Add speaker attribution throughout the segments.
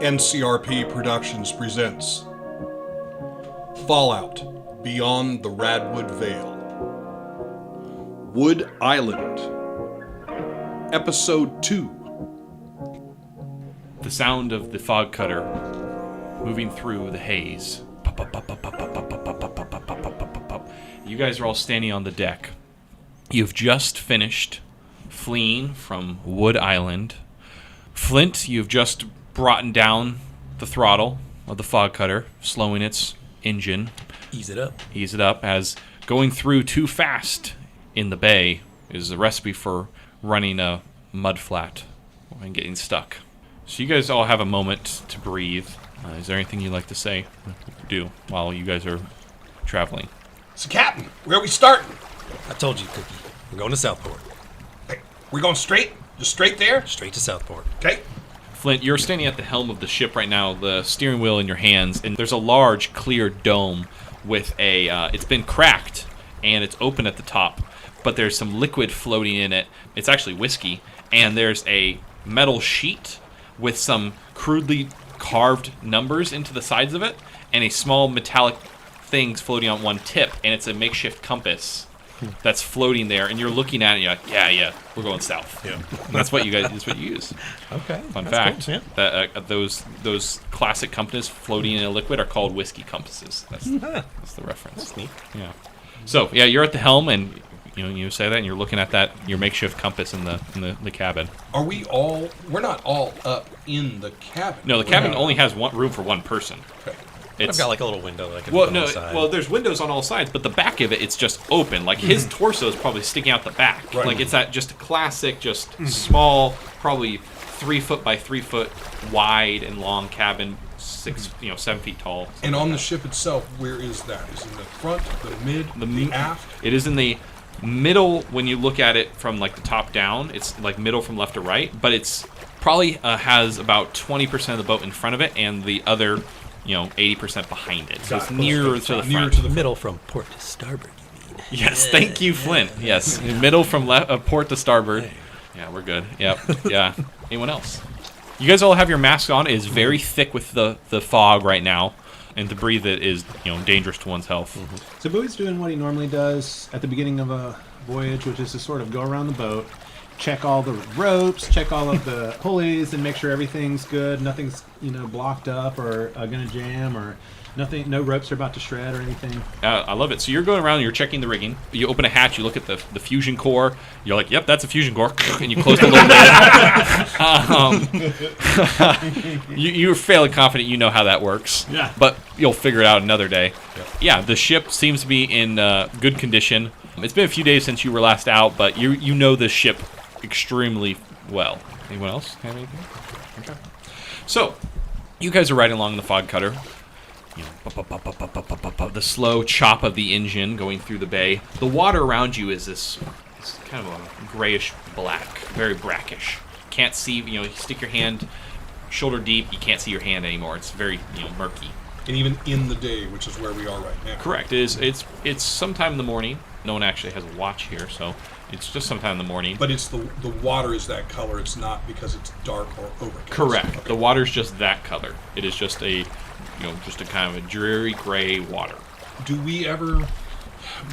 Speaker 1: NCRP Productions presents Fallout Beyond the Rad'wood Vale. Wood Island. Episode 2.
Speaker 2: The sound of the fog cutter moving through the haze. You guys are all standing on the deck. You've just finished fleeing from Wood Island. Flint, you've just brought down the throttle of the fog cutter, slowing its engine.
Speaker 3: Ease it up.
Speaker 2: Ease it up, as going through too fast in the bay is a recipe for running a mud flat and getting stuck. So you guys all have a moment to breathe. Is there anything you'd like to say or do while you guys are traveling?
Speaker 1: So, Captain, where are we starting?
Speaker 3: I told you, Cookie. We're going to Southport.
Speaker 1: Hey, we're going straight? Just straight there?
Speaker 3: Straight to Southport.
Speaker 1: Okay.
Speaker 2: Flint, you're standing at the helm of the ship right now, the steering wheel in your hands, and there's a large, clear dome with a, it's been cracked, and it's open at the top, but there's some liquid floating in it. It's actually whiskey, and there's a metal sheet with some crudely carved numbers into the sides of it, and a small metallic things floating on one tip, and it's a makeshift compass that's floating there, and you're looking at it, and you're like, yeah, we're going south. Yeah, and that's what you guys. That's what you use.
Speaker 3: Okay.
Speaker 2: Fun
Speaker 3: that's
Speaker 2: fact:
Speaker 3: cool,
Speaker 2: that those classic compasses floating in a liquid are called whiskey compasses. That's the reference.
Speaker 3: That's neat.
Speaker 2: Yeah. So yeah, you're at the helm, and you say that, and you're looking at that your makeshift compass in the cabin.
Speaker 1: Are we all? We're not all up in the cabin.
Speaker 2: No, the cabin only has one room for one person.
Speaker 1: Okay.
Speaker 3: I've got like a little window that I can open on the side.
Speaker 2: Well, there's windows on all sides, but the back of it's just open. Like his torso is probably sticking out the back.
Speaker 1: Right.
Speaker 2: Like it's that just a classic, just small, probably 3 foot by 3 foot wide and long cabin, 7 feet tall.
Speaker 1: And on the ship itself, where is that? Is it in the front, the mid, the aft?
Speaker 2: It is in the middle when you look at it from like the top down. It's like middle from left to right, but it's probably has about 20% of the boat in front of it, and the other 80% behind it. So it's nearer to the front.
Speaker 3: To the middle from port to starboard, you mean?
Speaker 2: Yes, thank you, Flint. Yes, middle from port to starboard. Yeah, we're good. Yep. Yeah. Anyone else? You guys all have your masks on. It is very thick with the fog right now, and to breathe it is dangerous to one's health.
Speaker 4: So Buoy's doing what he normally does at the beginning of a voyage, which is to sort of go around the boat, check all the ropes, check all of the pulleys, and make sure everything's good. Nothing's blocked up or going to jam, or nothing. No ropes are about to shred or anything.
Speaker 2: I love it. So you're going around, you're checking the rigging. You open a hatch, you look at the fusion core. You're like, yep, that's a fusion core, and you close the little lid. You're fairly confident you know how that works.
Speaker 4: Yeah.
Speaker 2: But you'll figure it out another day. Yeah, the ship seems to be in good condition. It's been a few days since you were last out, but you know this ship extremely well. Anyone else have anything? Okay. So, you guys are riding along the fog cutter. The slow chop of the engine going through the bay. The water around you is this kind of a grayish black, very brackish. Can't see, you stick your hand shoulder deep, you can't see your hand anymore. It's very, murky.
Speaker 1: And even in the day, which is where we are right now.
Speaker 2: Correct. It's sometime in the morning. No one actually has a watch here, so it's just sometime in the morning.
Speaker 1: But it's the water is that color. It's not because it's dark or overcast.
Speaker 2: Correct.
Speaker 1: Okay.
Speaker 2: The water's just that color. It is just a kind of a dreary gray water.
Speaker 1: Do we ever,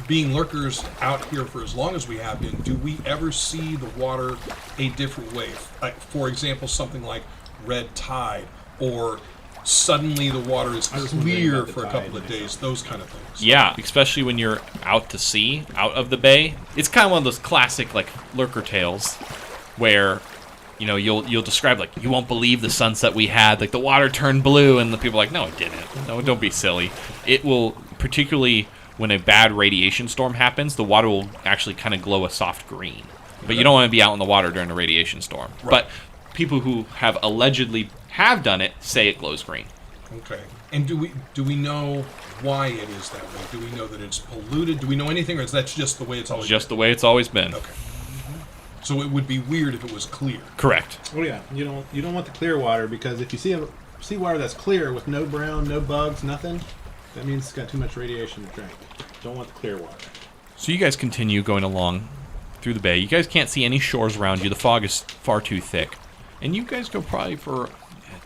Speaker 1: being lurkers out here for as long as we have been, do we ever see the water a different way? Like, for example, something like red tide, or suddenly the water is clear for a couple of days, those kind of things.
Speaker 2: Yeah, especially when you're out to sea, out of the bay. It's kind of one of those classic like lurker tales where you'll describe like, you won't believe the sunset we had, like the water turned blue, and the people are like, no it didn't. No, don't be silly. It will, particularly when a bad radiation storm happens, the water will actually kind of glow a soft green. But you don't want to be out in the water during a radiation storm. Right. But people who have allegedly have done it say it glows green.
Speaker 1: Okay. And do we know why it is that way? Do we know that it's polluted? Do we know anything, or is that just the way it's always been?
Speaker 2: Just the way it's always been.
Speaker 1: Okay. So it would be weird if it was clear.
Speaker 2: Correct.
Speaker 4: Oh yeah, you don't want the clear water, because if you see water that's clear with no brown, no bugs, nothing, that means it's got too much radiation to drink. Don't want the clear water.
Speaker 2: So you guys continue going along through the bay. You guys can't see any shores around you. The fog is far too thick. And you guys go probably for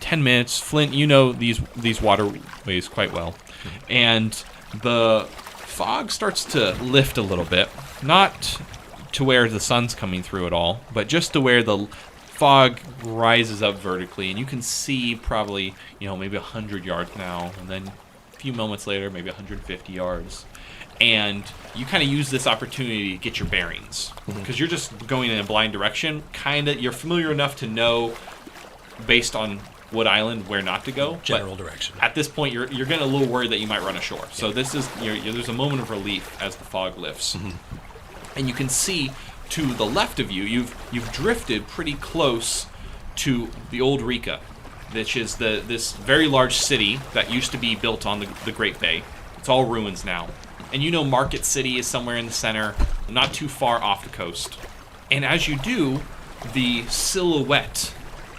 Speaker 2: 10 minutes. Flint, you know these waterways quite well. And the fog starts to lift a little bit. Not to where the sun's coming through at all, but just to where the fog rises up vertically. And you can see probably, maybe 100 yards now. And then a few moments later, maybe 150 yards. And you kind of use this opportunity to get your bearings. Because you're just going in a blind direction. You're familiar enough to know, based on Wood Island, where not to go.
Speaker 3: General direction.
Speaker 2: At this point, you're getting a little worried that you might run ashore. So this is there's a moment of relief as the fog lifts, and you can see to the left of you, you've drifted pretty close to the old Rica, which is this very large city that used to be built on the Great Bay. It's all ruins now, and Market City is somewhere in the center, not too far off the coast. And as you do, the silhouette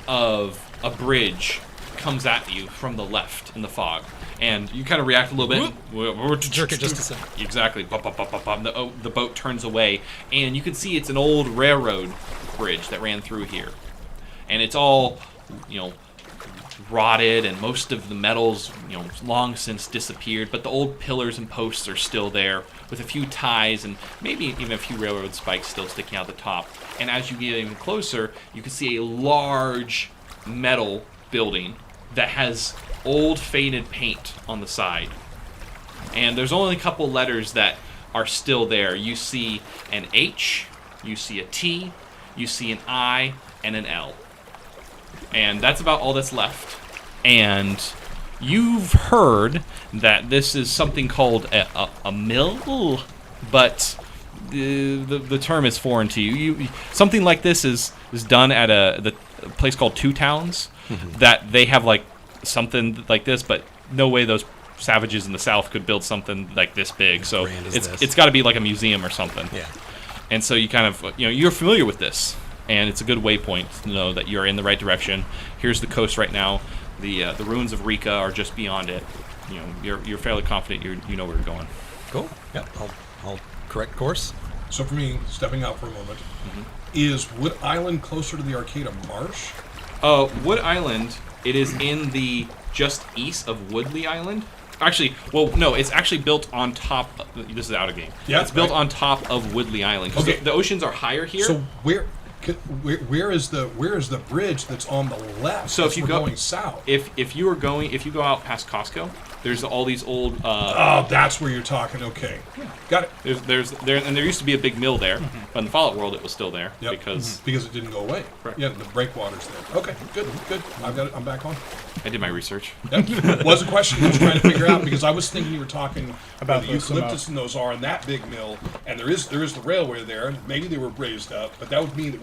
Speaker 2: of a bridge comes at you from the left in the fog, and you kind of react a little bit.
Speaker 3: Jerk it just a second.
Speaker 2: Exactly. Bop, bop, bop, bop, bop. The boat turns away, and you can see it's an old railroad bridge that ran through here, and it's all rotted, and most of the metals long since disappeared, but the old pillars and posts are still there with a few ties and maybe even a few railroad spikes still sticking out the top. And as you get even closer, you can see a large metal building that has old faded paint on the side, and there's only a couple letters that are still there. You see an H, you see a T, you see an I, and an L, and that's about all that's left. And you've heard that this is something called a mill, but the term is foreign to you. Something like this is done at the place called Two Towns, that they have like something like this, but no way those savages in the South could build something like this big. So it's got to be like a museum or something.
Speaker 3: Yeah.
Speaker 2: And so you kind of you're familiar with this, and it's a good waypoint to know that you're in the right direction. Here's the coast right now. The ruins of Rica are just beyond it. You're fairly confident you know where you're going.
Speaker 3: Cool. Yep. I'll correct course.
Speaker 1: So for me, stepping out for a moment, is Wood Island closer to the Arcata Marsh?
Speaker 2: Wood Island, it is in the just east of Woodley Island. Actually, well, no, it's actually built on top. This is out of game.
Speaker 1: Yeah,
Speaker 2: it's built on top of Woodley Island.
Speaker 1: Okay.
Speaker 2: The oceans are higher here.
Speaker 1: So where is the bridge that's on the left?
Speaker 2: So if you go
Speaker 1: going south,
Speaker 2: if you go out past Costco, there's all these old.
Speaker 1: Oh, that's where you're talking. Okay, got it.
Speaker 2: There used to be a big mill there, but in the Fallout world it was still there because
Speaker 1: it didn't go away.
Speaker 2: Right.
Speaker 1: Yeah, the breakwater's there. Okay, good. I've got it. I'm back on.
Speaker 2: I did my research.
Speaker 1: That was a question I was trying to figure out, because I was thinking you were talking about the
Speaker 5: those
Speaker 1: eucalyptus and those are in that big mill, and there is the railway there, and maybe they were raised up, but that would mean that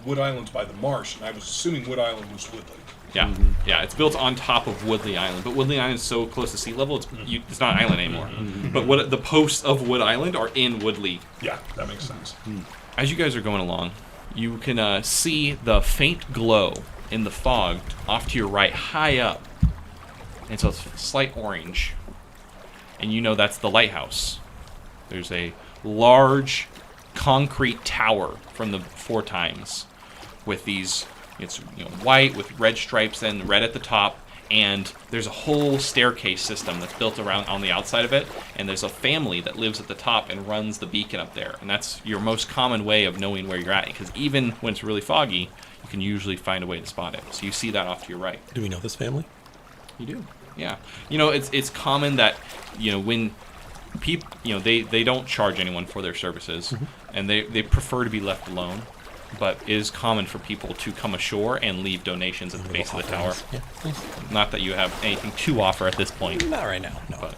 Speaker 1: Wood Island's by the marsh, and I was assuming Wood Island was Woodley.
Speaker 2: Yeah, yeah, it's built on top of Woodley Island, but Woodley Island is so close to sea level, it's not an island anymore. But the posts of Wood Island are in Woodley.
Speaker 1: Yeah, that makes sense.
Speaker 2: As you guys are going along, you can see the faint glow in the fog off to your right, high up. And so it's slight orange. And that's the lighthouse. There's a large concrete tower from the Four Times with these, it's white with red stripes and red at the top. And there's a whole staircase system that's built around on the outside of it, and there's a family that lives at the top and runs the beacon up there, and that's your most common way of knowing where you're at, because even when it's really foggy, you can usually find a way to spot it. So you see that off to your right.
Speaker 3: Do we know this family?
Speaker 2: You do, yeah. It's common that when people they don't charge anyone for their services, and they prefer to be left alone. But it is common for people to come ashore and leave donations at the base of the tower.
Speaker 3: Yeah, nice.
Speaker 2: Not that you have anything to offer at this point.
Speaker 3: Not right now, no.
Speaker 2: But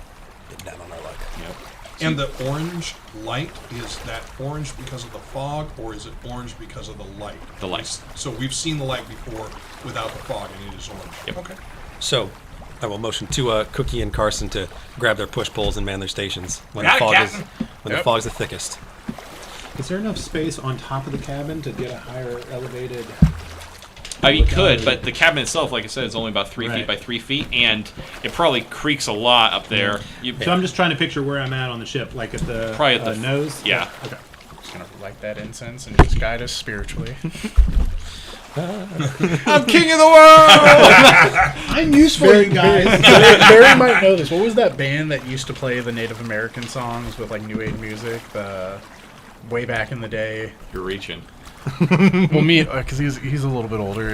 Speaker 3: Getting down on our luck.
Speaker 2: Yep.
Speaker 1: And the orange light, is that orange because of the fog, or is it orange because of the light?
Speaker 2: The light.
Speaker 1: So we've seen the light before without the fog, and it is orange.
Speaker 2: Yep.
Speaker 1: Okay.
Speaker 3: So, I will motion to Cookie and Carson to grab their push poles and man their stations when
Speaker 1: Got it,
Speaker 3: the fog
Speaker 1: Captain.
Speaker 3: the fog's the thickest.
Speaker 4: Is there enough space on top of the cabin to get a higher elevated?
Speaker 2: I mean, you could, but the cabin itself, like I said, is only about 3 feet by 3 feet, and it probably creaks a lot up there.
Speaker 4: So I'm just trying to picture where I'm at on the ship, like at the
Speaker 2: Probably at the
Speaker 4: nose.
Speaker 2: Yeah.
Speaker 4: Okay.
Speaker 5: Just gonna light that incense and just guide us spiritually.
Speaker 2: I'm king of the world!
Speaker 4: I'm useful, you guys.
Speaker 5: Barry might know this. What was that band that used to play the Native American songs with like New Age music? Way back in the day.
Speaker 2: You're reaching.
Speaker 5: Well, me, because he's a little bit older.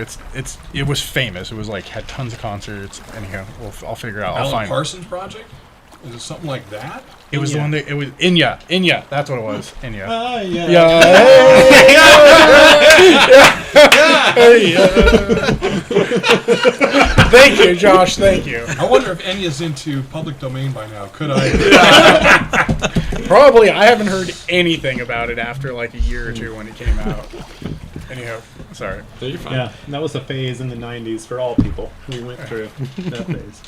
Speaker 5: It was famous. It was like had tons of concerts. Anyhow, I'll figure it out. I'll
Speaker 1: Alan
Speaker 5: find.
Speaker 1: Parsons Project? Is it something like that?
Speaker 5: It was the one that it was Inya. That's what it was. Inya. Thank you, Josh. Thank you.
Speaker 1: I wonder if Enya's into public domain by now. Could I?
Speaker 5: Probably. I haven't heard anything about it after like a year or two when it came out. Anyhow, sorry.
Speaker 2: So you're fine.
Speaker 4: Yeah, that was a phase in the 90s for all people. We went through that phase.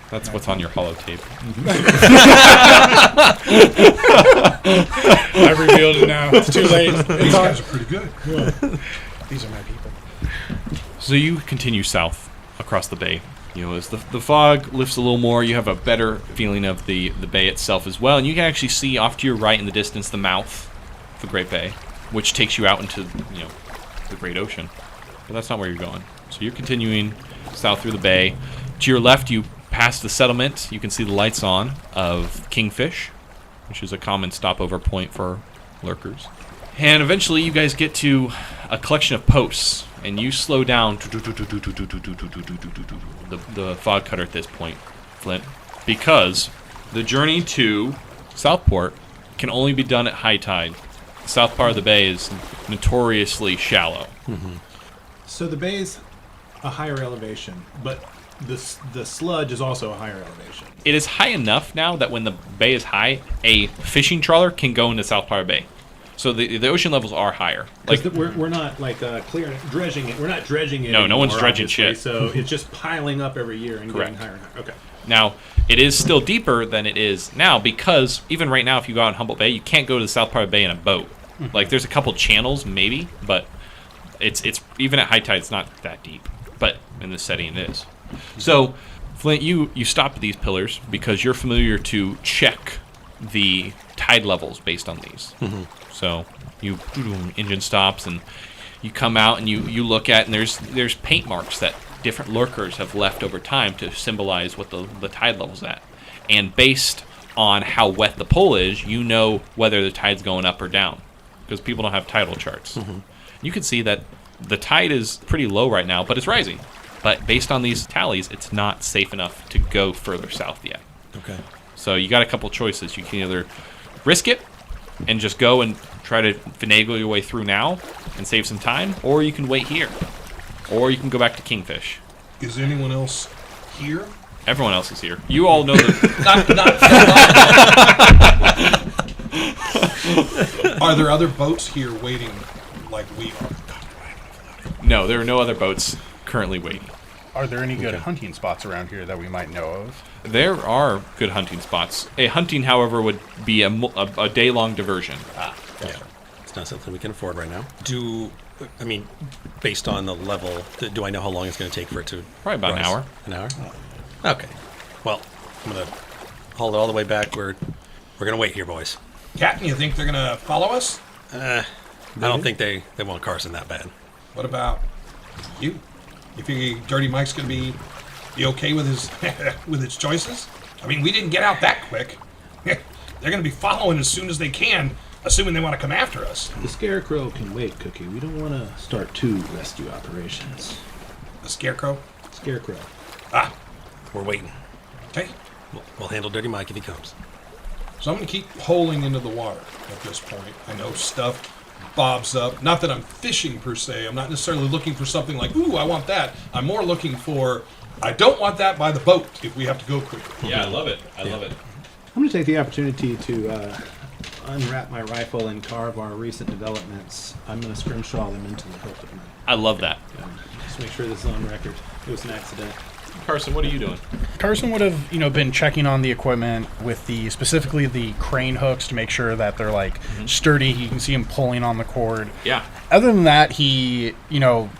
Speaker 2: That's what's on your holotape.
Speaker 5: I revealed it now. It's too late.
Speaker 1: These guys are pretty good.
Speaker 5: These are my people.
Speaker 2: So you continue south across the bay. You know, as the fog lifts a little more, you have a better feeling of the bay itself as well. And you can actually see off to your right in the distance the mouth of the Great Bay, which takes you out into, you know, the Great Ocean. But that's not where you're going. So you're continuing south through the bay. To your left, you pass the settlement. You can see the lights on of Kingfish, which is a common stopover point for lurkers. And eventually you guys get to a collection of posts, and you slow down the fog cutter at this point, Flint, because the journey to Southport can only be done at high tide. The south part of the bay is notoriously shallow.
Speaker 4: So the bay's a higher elevation, but the sludge is also a higher elevation.
Speaker 2: It is high enough now that when the bay is high, a fishing trawler can go into South Part Bay. So the ocean levels are higher.
Speaker 4: Like we're not like dredging it. We're not dredging it.
Speaker 2: No
Speaker 4: anymore,
Speaker 2: one's dredging
Speaker 4: obviously,
Speaker 2: shit.
Speaker 4: So it's just piling up every year and
Speaker 2: Correct.
Speaker 4: getting higher and higher. Okay.
Speaker 2: Now, it is still deeper than it is now because even right now, if you go out in Humboldt Bay, you can't go to the South Part of Bay in a boat. Like, there's a couple channels, maybe, but it's even at high tide, it's not that deep. But in this setting, it is. So, Flint, you stop at these pillars because you're familiar to check the tide levels based on these. So, you engine stops and you come out and you look at, and there's paint marks that different lurkers have left over time to symbolize what the tide level's at. And based on how wet the pool is, you know whether the tide's going up or down, because people don't have tidal charts. You can see that the tide is pretty low right now, but it's rising. But based on these tallies, it's not safe enough to go further south yet.
Speaker 3: Okay.
Speaker 2: So you got a couple choices. You can either risk it and just go and try to finagle your way through now and save some time, or you can wait here. Or you can go back to Kingfish.
Speaker 1: Is anyone else here?
Speaker 2: Everyone else is here. You all know that.
Speaker 1: Are there other boats here waiting like we are?
Speaker 2: No, there are no other boats currently waiting.
Speaker 5: Are there any good hunting spots around here that we might know of?
Speaker 2: There are good hunting spots. A hunting, however, would be a day-long diversion.
Speaker 3: Yeah. It's not something we can afford right now. Based on the level, do I know how long it's going to take for it to
Speaker 2: Probably about
Speaker 3: rise?
Speaker 2: an hour.
Speaker 3: An hour? Okay. Well, I'm going to haul it all the way back. We're going to wait here, boys.
Speaker 1: Captain, you think they're going to follow us?
Speaker 3: I don't think they want Carson that bad.
Speaker 1: What about you? You think Dirty Mike's going to be okay with his with his choices? I mean, we didn't get out that quick. They're going to be following as soon as they can, assuming they want to come after us.
Speaker 4: The Scarecrow can wait, Cookie. We don't want to start 2 rescue operations.
Speaker 1: The Scarecrow?
Speaker 4: Scarecrow.
Speaker 1: Ah,
Speaker 3: We're waiting.
Speaker 1: okay.
Speaker 3: We'll handle Dirty Mike if he comes.
Speaker 1: So I'm going to keep holing into the water at this point. I know stuff bobs up. Not that I'm fishing per se. I'm not necessarily looking for something like, ooh, I want that. I'm more looking for, I don't want that by the boat if we have to go quickly.
Speaker 2: Yeah, I love it. I love it.
Speaker 4: I'm going to take the opportunity to unwrap my rifle and carve our recent developments. I'm going to scrimshaw them into the hilt of my
Speaker 2: I love that.
Speaker 4: gun. Just make sure this is on record. It was an accident.
Speaker 2: Carson, what are you doing?
Speaker 5: Carson would have, been checking on the equipment with specifically the crane hooks to make sure that they're sturdy. You can see him pulling on the cord.
Speaker 2: Yeah.
Speaker 5: Other than that, he,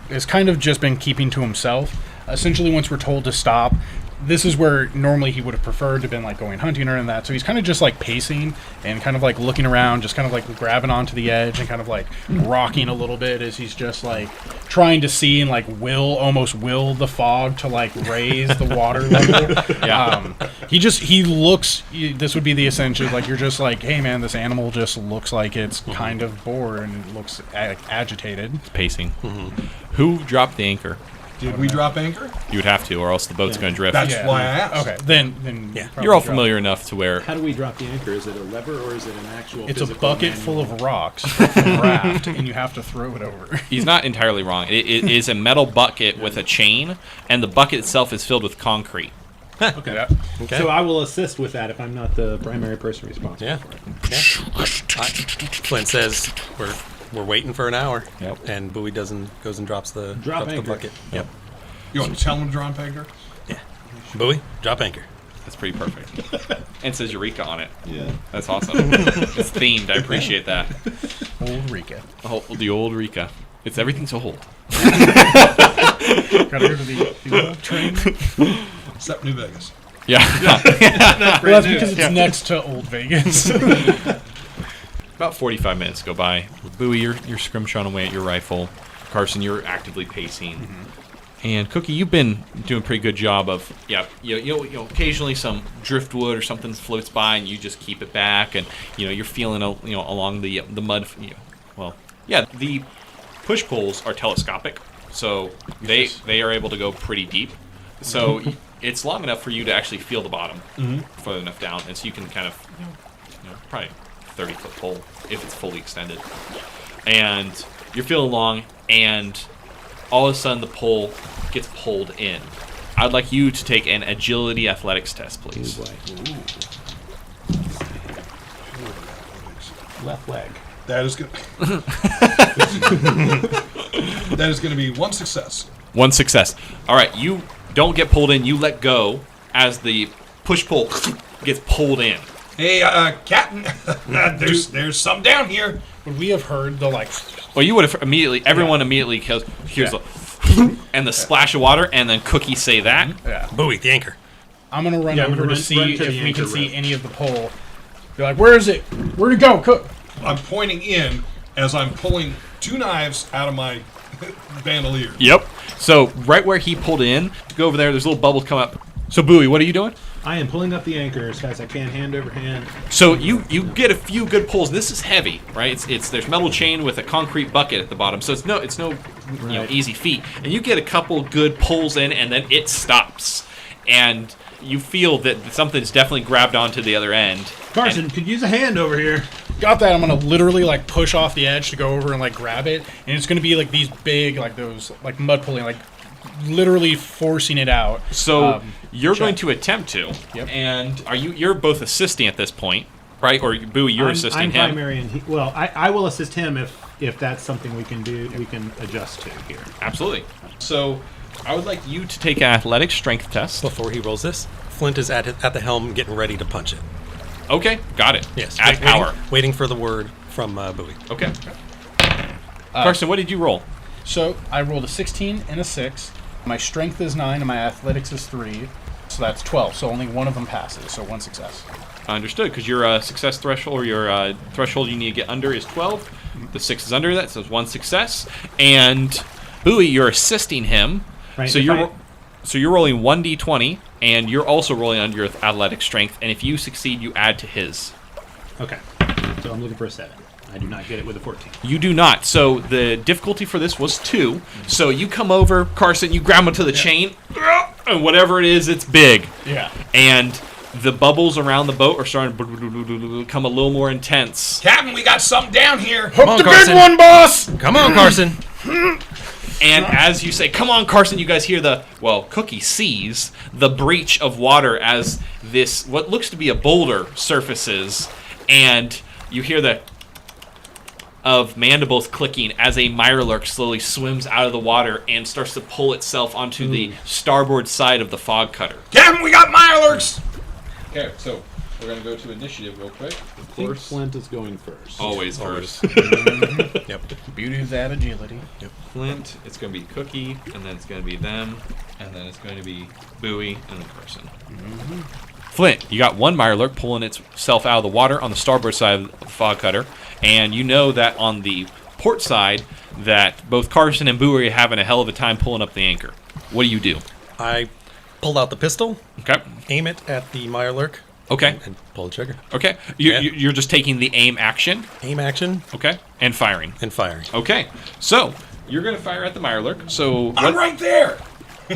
Speaker 5: has kind of just been keeping to himself. Essentially, once we're told to stop, this is where normally he would have preferred to have been like going hunting or anything like that. So he's kind of just like pacing and kind of like looking around, just kind of like grabbing onto the edge and kind of like rocking a little bit as he's just like trying to see and like almost will the fog to like raise the water level.
Speaker 2: Yeah.
Speaker 5: He looks, this would be the essential, like you're just like, hey man, this animal just looks like it's kind of bored and it looks agitated.
Speaker 2: Pacing. Who dropped the anchor?
Speaker 1: Did we drop anchor?
Speaker 2: You would have to, or else the boat's going to drift.
Speaker 1: That's why I asked.
Speaker 5: Okay, then
Speaker 3: Yeah.
Speaker 5: probably
Speaker 2: You're all
Speaker 5: drop.
Speaker 2: familiar enough to where
Speaker 4: How do we drop the anchor? Is it a lever or is it an actual?
Speaker 5: It's a
Speaker 4: physical
Speaker 5: bucket
Speaker 4: manual?
Speaker 5: full of rocks, a raft, and you have to throw it over.
Speaker 2: he's not entirely wrong. It is a metal bucket with a chain, and the bucket itself is filled with concrete.
Speaker 4: Okay.
Speaker 5: Yeah.
Speaker 3: Okay.
Speaker 4: So I will assist with that if I'm not the primary person responsible.
Speaker 3: Yeah. Flint says we're waiting for an hour.
Speaker 2: Yep.
Speaker 3: And Buoy goes and drops the
Speaker 4: anchor.
Speaker 3: bucket. Yep.
Speaker 1: You want to tell him to drop anchor?
Speaker 3: Buoy, drop anchor.
Speaker 2: That's pretty perfect. And it says Eureka on it.
Speaker 4: Yeah.
Speaker 2: That's awesome. It's themed. I appreciate that.
Speaker 5: Old Rika.
Speaker 2: Oh, the old Eureka. It's everything's old.
Speaker 5: Gotta go to the old train.
Speaker 1: Except New Vegas.
Speaker 2: Yeah.
Speaker 5: Well, that's because it's next to Old Vegas.
Speaker 2: About 45 minutes go by. Buoy, you're scrimshing away at your rifle. Carson, you're actively pacing. And Cookie, you've been doing a pretty good job of, occasionally some driftwood or something floats by, and you just keep it back, and you're feeling, along the mud. The push pulls are telescopic, so they are able to go pretty deep. So it's long enough for you to actually feel the bottom further enough down, and so you can kind of, probably 30-foot pole if it's fully extended, and you're feeling along, and all of a sudden the pole gets pulled in. I'd like you to take an agility athletics test, please.
Speaker 4: Left leg.
Speaker 1: That is good. That is going to be one success.
Speaker 2: One success. All right, you don't get pulled in. You let go as the push-pull gets pulled in.
Speaker 1: Hey, Captain, there's some down here.
Speaker 5: Would we have heard the like?
Speaker 2: Well, you would have immediately. Everyone immediately hears the and the splash of water, and then Cookie say that.
Speaker 5: Yeah.
Speaker 3: Buoy, the anchor.
Speaker 5: I'm gonna run
Speaker 4: Yeah, I'm
Speaker 5: over
Speaker 4: gonna
Speaker 5: to
Speaker 4: run
Speaker 5: see
Speaker 4: to
Speaker 5: if
Speaker 4: the
Speaker 5: we
Speaker 4: anchor
Speaker 5: can see
Speaker 4: rope.
Speaker 5: any of the pole. Be like, where is it? Where'd it go? Cook.
Speaker 1: I'm pointing in as I'm pulling two knives out of my bandolier.
Speaker 2: Yep. So right where he pulled in, go over there. There's little bubbles come up. So Buoy, what are you doing?
Speaker 4: I am pulling up the anchor as fast as I can, hand over hand.
Speaker 2: So you get a few good pulls. This is heavy, right? It's there's metal chain with a concrete bucket at the bottom, so it's no
Speaker 4: Right.
Speaker 2: easy feat. And you get a couple good pulls in, and then it stops, and you feel that something's definitely grabbed onto the other end.
Speaker 4: Carson, could use a hand over here.
Speaker 5: Got that. I'm gonna literally like push off the edge to go over and like grab it, and it's gonna be like these big like those like mud pulling like literally forcing it out.
Speaker 2: So you're
Speaker 5: check.
Speaker 2: going to attempt to,
Speaker 5: Yep.
Speaker 2: and you're both assisting at this point, right? Or Buoy, you're assisting
Speaker 4: I'm
Speaker 2: him.
Speaker 4: primary, and I will assist him if that's something we can do. We can adjust to here.
Speaker 2: Absolutely. So I would like you to take an athletic strength test.
Speaker 3: Before he rolls this, Flint is at the helm getting ready to punch it.
Speaker 2: Okay, got it.
Speaker 3: Yes.
Speaker 2: Add power.
Speaker 3: Waiting for the word from Buoy.
Speaker 2: Okay. Carson, what did you roll?
Speaker 5: So I rolled a 16 and a 6. My strength is 9 and my athletics is 3. So that's 12. So only one of them passes. So one success.
Speaker 2: Understood, because your success threshold, or your threshold you need to get under is 12. The 6 is under that, so it's one success. And Buoy, you're assisting him.
Speaker 4: Right,
Speaker 2: So
Speaker 4: if
Speaker 2: you're rolling 1d20, and you're also rolling under your athletic strength. And if you succeed, you add to his.
Speaker 4: Okay. So I'm looking for a 7. I do not get it with a 14.
Speaker 2: You do not. So the difficulty for this was 2. So you come over, Carson, you grab onto the chain, and whatever it is, it's big.
Speaker 5: Yeah.
Speaker 2: And the bubbles around the boat are starting to become a little more intense.
Speaker 1: Captain, we got something down here.
Speaker 3: Come on,
Speaker 5: The
Speaker 3: Carson.
Speaker 5: big one, boss.
Speaker 3: Come on, Carson.
Speaker 2: And as you say, come on, Carson, you guys hear Cookie sees the breach of water as this, what looks to be a boulder, surfaces. And you hear the of mandibles clicking as a Mirelurk slowly swims out of the water and starts to pull itself onto the starboard side of the fog cutter.
Speaker 1: Captain, we got Mirelurks.
Speaker 2: Okay, so We're going to go to initiative real quick. Of
Speaker 4: I think
Speaker 2: course.
Speaker 4: Flint is going first.
Speaker 2: Always first.
Speaker 3: Yep.
Speaker 5: Beauty of that agility.
Speaker 2: Flint, it's going to be Cookie, and then it's going to be them, and then it's going to be Buoy, and then Carson. Flint, you got one Mirelurk pulling itself out of the water on the starboard side of the fog cutter, and you know that on the port side that both Carson and Buoy are having a hell of a time pulling up the anchor. What do you do?
Speaker 3: I pulled out the pistol,
Speaker 2: Okay.
Speaker 3: aim it at the Mirelurk,
Speaker 2: Okay.
Speaker 3: and pull the trigger.
Speaker 2: Okay.
Speaker 3: Yeah.
Speaker 2: You're just taking the aim action.
Speaker 3: Aim action
Speaker 2: Okay. And firing.
Speaker 3: and firing.
Speaker 2: Okay. So you're going to fire at the Mirelurk. So
Speaker 1: I'm right there.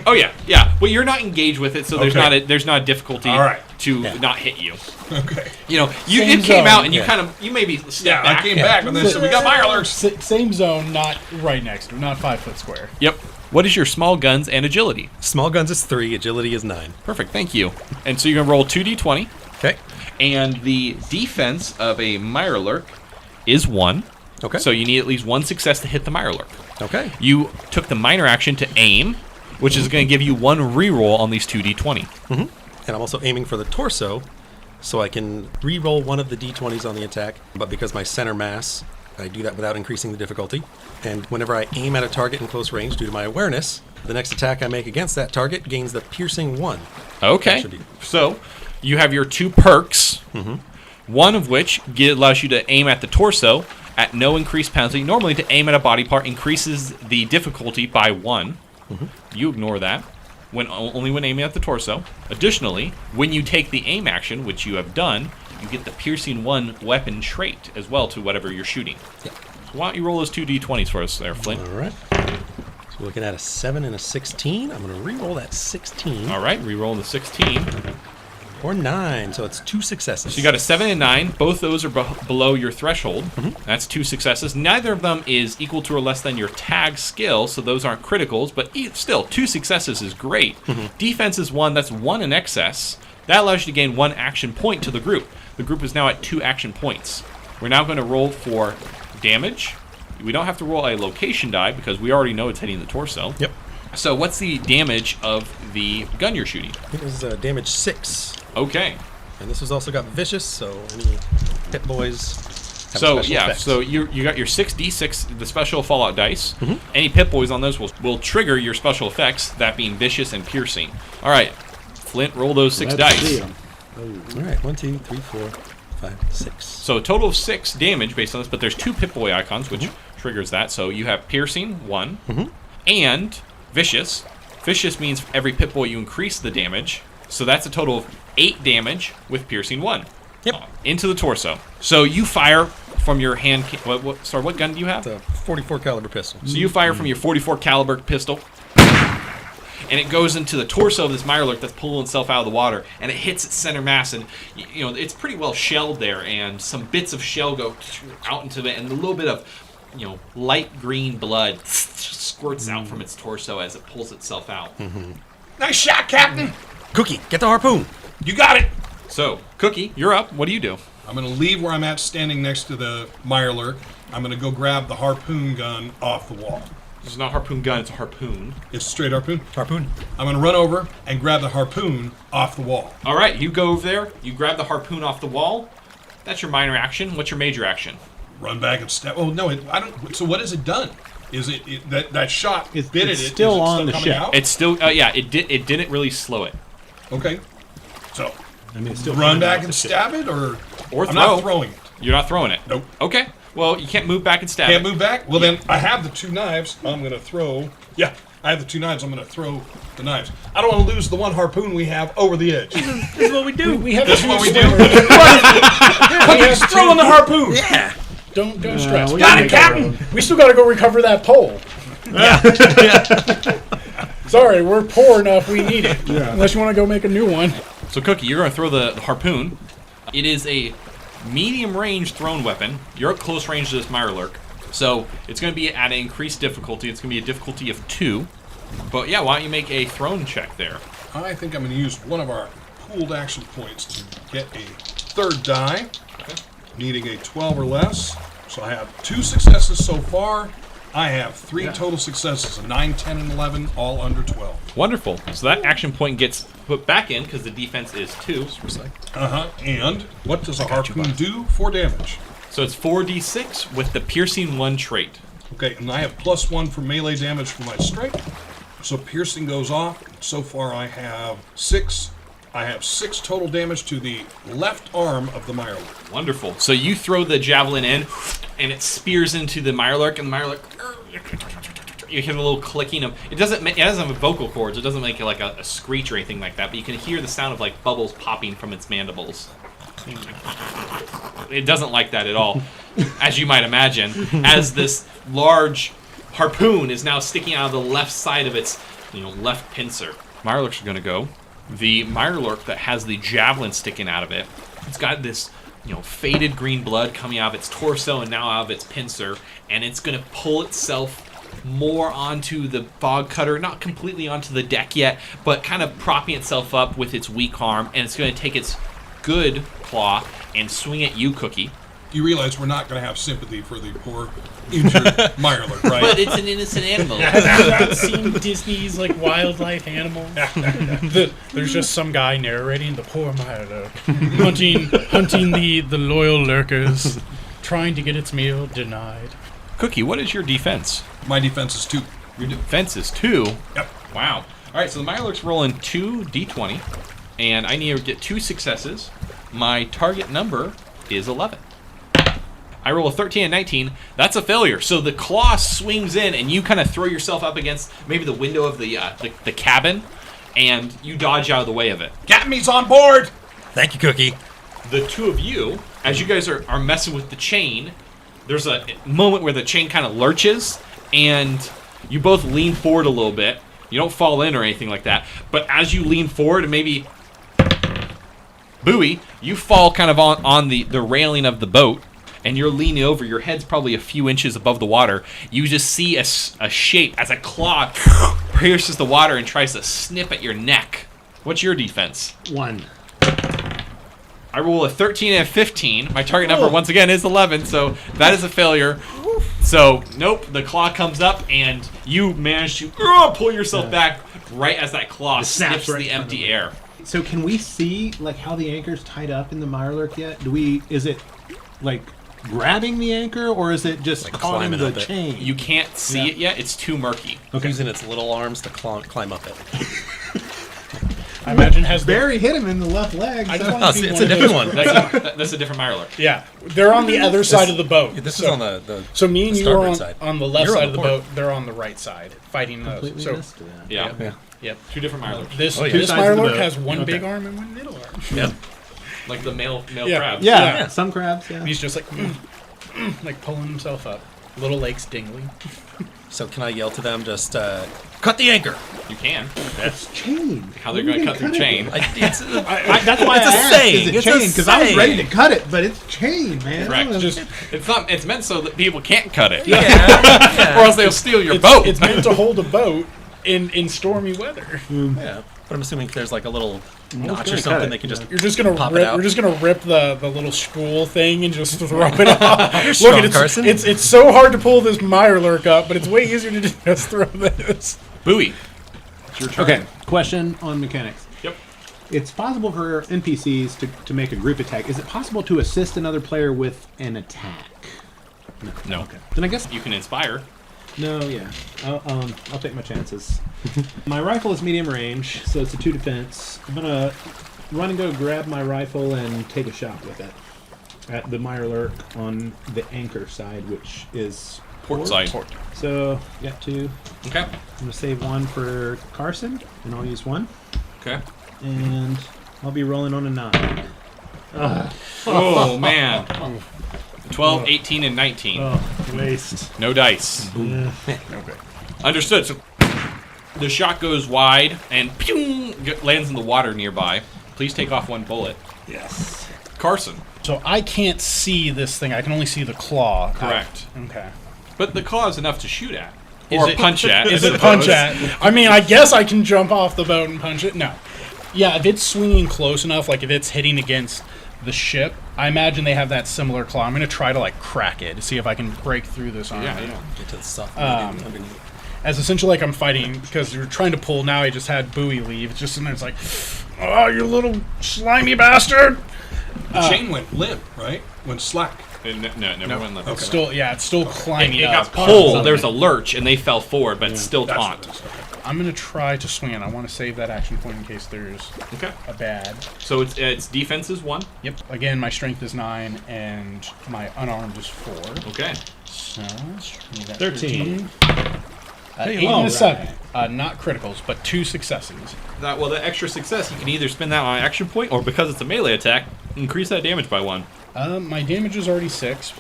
Speaker 2: Oh yeah, yeah. Well, you're not engaged with it, so there's
Speaker 1: Okay.
Speaker 2: there's not a difficulty
Speaker 1: All right.
Speaker 2: to
Speaker 3: Yeah.
Speaker 2: not hit you.
Speaker 1: Okay.
Speaker 2: You know, you
Speaker 5: Same
Speaker 2: came
Speaker 5: zone.
Speaker 2: out and you
Speaker 3: Yeah.
Speaker 2: you maybe stepped
Speaker 1: Yeah,
Speaker 2: back.
Speaker 1: I came back and then said, we got Mirelurks.
Speaker 5: Same zone, not right next to it, not 5 foot square.
Speaker 2: Yep. What is your small guns and agility?
Speaker 3: Small guns is 3, agility is 9.
Speaker 2: Perfect. Thank you. And so you're gonna roll 2d20,
Speaker 3: Okay.
Speaker 2: and the defense of a Mirelurk is 1.
Speaker 3: Okay.
Speaker 2: So you need at least 1 success to hit the Mirelurk.
Speaker 3: Okay.
Speaker 2: You took the minor action to aim, which is going to give you 1 reroll on these 2d20.
Speaker 3: And I'm also aiming for the torso, so I can re-roll one of the d20s on the attack. But because my center mass, I do that without increasing the difficulty. And whenever I aim at a target in close range due to my awareness, the next attack I make against that target gains the piercing 1.
Speaker 2: Okay.
Speaker 3: Attribute.
Speaker 2: So you have your 2 perks, one of which allows you to aim at the torso at no increased penalty. Normally, to aim at a body part increases the difficulty by 1. You ignore that only when aiming at the torso. Additionally, when you take the aim action, which you have done, you get the piercing 1 weapon trait as well to whatever you're shooting.
Speaker 3: Yeah.
Speaker 2: So why don't you roll those 2d20s for us there, Flint?
Speaker 3: All right. So we're looking at a 7 and a 16. I'm going to re-roll that 16.
Speaker 2: All right, re-roll the 16.
Speaker 3: Or 9, so it's 2 successes.
Speaker 2: So you got a 7 and 9. Both those are below your threshold. That's 2 successes. Neither of them is equal to or less than your tag skill, so those aren't criticals. But still, 2 successes is great. Defense is 1. That's 1 in excess. That allows you to gain 1 action point to the group. The group is now at 2 action points. We're now going to roll for damage. We don't have to roll a location die because we already know it's hitting the torso.
Speaker 3: Yep.
Speaker 2: So what's the damage of the gun you're shooting?
Speaker 3: It was damage 6.
Speaker 2: Okay.
Speaker 3: And this has also got vicious, so any Pit Boys have
Speaker 2: So
Speaker 3: special
Speaker 2: yeah,
Speaker 3: effects.
Speaker 2: so you got your 6d6, the special Fallout dice. Any Pit Boys on those will trigger your special effects, that being vicious and piercing. All right, Flint, roll those 6
Speaker 4: Let's see
Speaker 2: dice.
Speaker 4: 'em.
Speaker 3: All right, 1, 2, 3, 4, 5, 6.
Speaker 2: So a total of 6 damage based on this, but there's 2 Pit Boy icons, which triggers that. So you have piercing 1 and vicious. Vicious means every Pit Boy you increase the damage. So that's a total of 8 damage with piercing 1.
Speaker 3: Yep.
Speaker 2: Into the torso. So you fire from your hand. What gun do you have?
Speaker 3: It's a 44 caliber pistol.
Speaker 2: So you fire from your 44 caliber pistol, and it goes into the torso of this Mirelurk that's pulling itself out of the water, and it hits its center mass, and you know it's pretty well shelled there, and some bits of shell go out into it, and a little bit of light green blood squirts out from its torso as it pulls itself out.
Speaker 1: Nice shot, Captain.
Speaker 3: Cookie, get the harpoon.
Speaker 1: You got it.
Speaker 2: So, Cookie, you're up. What do you do?
Speaker 1: I'm going to leave where I'm at standing next to the Mirelurk. I'm going to go grab the harpoon gun off the wall.
Speaker 2: This is not a harpoon gun, it's a harpoon.
Speaker 1: It's a straight harpoon.
Speaker 3: Harpoon.
Speaker 1: I'm going to run over and grab the harpoon off the wall.
Speaker 2: All right, you go over there, you grab the harpoon off the wall. That's your minor action. What's your major action?
Speaker 1: Run back and step. Oh, no, I don't. So what has it done? Is it that shot
Speaker 4: It's
Speaker 1: bit at it?
Speaker 4: still
Speaker 1: Is it
Speaker 4: on the
Speaker 1: coming
Speaker 4: ship.
Speaker 1: out?
Speaker 2: It's still, it didn't really slow it.
Speaker 1: Okay. So
Speaker 4: I mean, it's still
Speaker 1: run
Speaker 4: coming
Speaker 1: back
Speaker 4: off
Speaker 1: and
Speaker 4: the ship.
Speaker 1: stab it, or
Speaker 2: Or
Speaker 1: I'm
Speaker 2: throw.
Speaker 1: not throwing it.
Speaker 2: You're not throwing it?
Speaker 1: Nope.
Speaker 2: Okay. Well, you can't move back and stab
Speaker 1: Can't
Speaker 2: it.
Speaker 1: move back. Well, then I have the 2 knives. I'm going to throw. Yeah, I have the 2 knives. I'm going to throw the knives. I don't want to lose the 1 harpoon we have over the edge.
Speaker 3: This is what we do.
Speaker 5: We have
Speaker 1: That's
Speaker 5: two
Speaker 1: what we do.
Speaker 5: swimmers.
Speaker 1: He's throwing the harpoon.
Speaker 3: Yeah.
Speaker 5: Don't stress.
Speaker 4: we
Speaker 1: Got
Speaker 4: can
Speaker 1: it,
Speaker 4: make our
Speaker 1: Captain.
Speaker 4: own.
Speaker 5: We still got to go recover that pole. Sorry, we're poor enough. We need it.
Speaker 4: Yeah.
Speaker 5: Unless you want to go make a new one.
Speaker 2: So, Cookie, you're going to throw the harpoon. It is a medium-range thrown weapon. You're at close range to this Mirelurk. So, it's going to be at an increased difficulty. It's going to be a difficulty of 2. But, yeah, why don't you make a thrown check there?
Speaker 1: I think I'm going to use one of our pooled action points to get a 3rd die, needing a 12 or less. So I have 2 successes so far. I have 3 total successes, a 9, 10, and 11, all under 12.
Speaker 2: Wonderful. So that action point gets put back in because the defense is 2.
Speaker 1: And what does a harpoon do for damage?
Speaker 2: So it's 4d6 with the piercing 1 trait.
Speaker 1: Okay, and I have +1 for melee damage for my strike. So piercing goes off. So far I have 6. I have 6 total damage to the left arm of the Mirelurk.
Speaker 2: Wonderful. So you throw the javelin in, and it spears into the Mirelurk, and the Mirelurk, you hear a little clicking of. It doesn't have vocal cords. It doesn't make it like a screech or anything like that. But you can hear the sound of like bubbles popping from its mandibles. It doesn't like that at all, as you might imagine. As this large harpoon is now sticking out of the left side of its, left pincer. Mirelurks are going to go. The Mirelurk that has the javelin sticking out of it, it's got this, faded green blood coming out of its torso and now out of its pincer, and it's going to pull itself more onto the fog cutter, not completely onto the deck yet, but kind of propping itself up with its weak arm, and it's going to take its good claw and swing at you, Cookie.
Speaker 1: You realize we're not going to have sympathy for the poor injured Mirelurk, right?
Speaker 2: But it's an innocent animal.
Speaker 5: Have you not seen Disney's like wildlife animals? There's just some guy narrating the poor Mirelurk hunting the loyal lurkers, trying to get its meal denied.
Speaker 2: Cookie, what is your defense?
Speaker 1: My defense is 2.
Speaker 2: Your defense is 2?
Speaker 1: Yep.
Speaker 2: Wow. All right, so the Mirelurk's rolling 2 d20, and I need to get 2 successes. My target number is 11. I roll a 13 and 19. That's a failure. So the claw swings in, and you kind of throw yourself up against maybe the window of the cabin, and you dodge out of the way of it.
Speaker 1: Captain's on board!
Speaker 3: Thank you, Cookie.
Speaker 2: The two of you, as you guys are messing with the chain, there's a moment where the chain kind of lurches, and you both lean forward a little bit. You don't fall in or anything like that, but as you lean forward and maybe buoy, you fall kind of on the railing of the boat, and you're leaning over. Your head's probably a few inches above the water. You just see a shape as a claw pierces the water and tries to snip at your neck. What's your defense?
Speaker 4: 1.
Speaker 2: I roll a 13 and a 15. My target number, once again, is 11, so that is a failure. So, nope, the claw comes up, and you manage to pull yourself back right as that claw snips
Speaker 4: right
Speaker 2: the
Speaker 4: in front
Speaker 2: empty
Speaker 4: of it.
Speaker 2: air.
Speaker 4: So can we see like how the anchor's tied up in the Mirelurk yet? Is it like grabbing the anchor, or is it just
Speaker 3: Like
Speaker 4: caught in
Speaker 3: climbing
Speaker 4: the
Speaker 3: up it.
Speaker 4: chain?
Speaker 2: You can't see it yet. It's too murky.
Speaker 3: Using its little arms to climb up it.
Speaker 5: I imagine has
Speaker 4: Barry hit him in the left leg.
Speaker 5: I
Speaker 4: so-
Speaker 5: just want to be
Speaker 3: It's
Speaker 5: one
Speaker 3: a
Speaker 5: of
Speaker 3: different
Speaker 5: those-
Speaker 3: one.
Speaker 2: That's a different Mirelurk.
Speaker 5: Yeah, they're on the other side of the boat.
Speaker 3: This
Speaker 5: so,
Speaker 3: is on the
Speaker 5: So me and
Speaker 3: the
Speaker 5: you are
Speaker 3: starboard side.
Speaker 5: on the left
Speaker 3: You're on
Speaker 5: side of
Speaker 3: the
Speaker 5: the
Speaker 3: port.
Speaker 5: boat. They're on the right side, fighting those.
Speaker 4: Completely
Speaker 5: So
Speaker 4: missed that.
Speaker 2: Yeah.
Speaker 5: yep.
Speaker 2: Two different Mirelurks.
Speaker 5: This
Speaker 3: Oh, yeah.
Speaker 5: this
Speaker 4: Two sides of the
Speaker 5: Mirelurk
Speaker 4: boat.
Speaker 5: has one
Speaker 4: Okay.
Speaker 5: big arm and one middle arm.
Speaker 3: Yep.
Speaker 2: Like the male
Speaker 5: Yeah.
Speaker 2: crabs.
Speaker 4: Yeah, some crabs. Yeah.
Speaker 5: He's just like like pulling himself up. Little legs dingling.
Speaker 3: So can I yell to them, just cut the anchor?
Speaker 2: You can.
Speaker 4: It's chain.
Speaker 2: How they're going to cut through chain.
Speaker 4: That's why
Speaker 3: It's a
Speaker 4: I asked,
Speaker 3: saying.
Speaker 4: is it
Speaker 3: It's a
Speaker 4: chain? Because I was
Speaker 3: saying.
Speaker 4: ready to cut it, but it's chain, man.
Speaker 2: Correct.
Speaker 5: Just
Speaker 2: It's meant so that people can't cut it.
Speaker 3: Yeah.
Speaker 2: Or else they'll steal your
Speaker 5: it's,
Speaker 2: boat.
Speaker 5: it's meant to hold a boat in stormy weather.
Speaker 3: Yeah. But I'm assuming if there's like a little notch or
Speaker 4: cut
Speaker 3: something,
Speaker 4: it,
Speaker 3: they can just
Speaker 5: You're just gonna
Speaker 3: pop it
Speaker 5: rip.
Speaker 3: out.
Speaker 5: You're just gonna rip the little spool thing and just throw it off.
Speaker 3: strong,
Speaker 5: Look,
Speaker 3: Carson.
Speaker 5: it's so hard to pull this Mirelurk up, but it's way easier to just throw this.
Speaker 2: Buoy. It's your turn.
Speaker 4: Okay, question on mechanics.
Speaker 2: Yep.
Speaker 4: It's possible for NPCs to make a group attack. Is it possible to assist another player with an attack?
Speaker 2: No.
Speaker 4: Then I guess
Speaker 2: You can inspire.
Speaker 4: no. Yeah, I'll take my chances. My rifle is medium range, so it's a 2 defense. I'm gonna run and go grab my rifle and take a shot with it at the Mirelurk on the anchor side, which is
Speaker 2: Port side.
Speaker 4: So got 2.
Speaker 2: Okay.
Speaker 4: I'm gonna save 1 for Carson, and I'll use 1.
Speaker 2: Okay.
Speaker 4: And I'll be rolling on a 9.
Speaker 2: Oh, man. 12, 18, and 19.
Speaker 4: Oh, waste.
Speaker 2: No dice.
Speaker 4: Yeah.
Speaker 5: Okay.
Speaker 2: Understood. So the shot goes wide and pew, lands in the water nearby. Please take off 1 bullet.
Speaker 4: Yes.
Speaker 2: Carson.
Speaker 5: So I can't see this thing. I can only see the claw.
Speaker 2: Correct.
Speaker 5: Okay.
Speaker 2: But the claw is enough to shoot at.
Speaker 5: Is
Speaker 2: Or
Speaker 5: it-
Speaker 2: punch at.
Speaker 5: Is
Speaker 2: I
Speaker 5: it punch
Speaker 2: suppose.
Speaker 5: at? I mean, I guess I can jump off the boat and punch it. No. Yeah, if it's swinging close enough, like if it's hitting against the ship. I imagine they have that similar claw. I'm going to try to like crack it to see if I can break through this armor.
Speaker 2: Yeah.
Speaker 3: Get to the soft medium underneath.
Speaker 5: As essentially like I'm fighting because you're trying to pull. Now I just had Buoy leave. It's just and it's like, oh, you little slimy bastard.
Speaker 1: The chain went limp, right? Went slack.
Speaker 2: No, never went limp.
Speaker 5: It's still it's still climbing
Speaker 2: It
Speaker 5: up.
Speaker 2: got pulled. There's a lurch, and they fell forward, but it's still
Speaker 1: That's
Speaker 2: taut.
Speaker 1: what it is. Okay.
Speaker 5: I'm gonna try to swing it. I want to save that action point in case there's
Speaker 2: Okay.
Speaker 5: a bad.
Speaker 2: So it's defense is 1.
Speaker 5: Yep. Again, my strength is 9 and my unarmed is 4.
Speaker 2: Okay.
Speaker 5: So we got
Speaker 4: 13.
Speaker 5: 8
Speaker 4: Hey, all
Speaker 5: and a 7.
Speaker 4: right.
Speaker 5: Not criticals, but 2 successes.
Speaker 2: The extra success, you can either spend that on an action point, or because it's a melee attack, increase that damage by 1.
Speaker 5: My damage is already 6.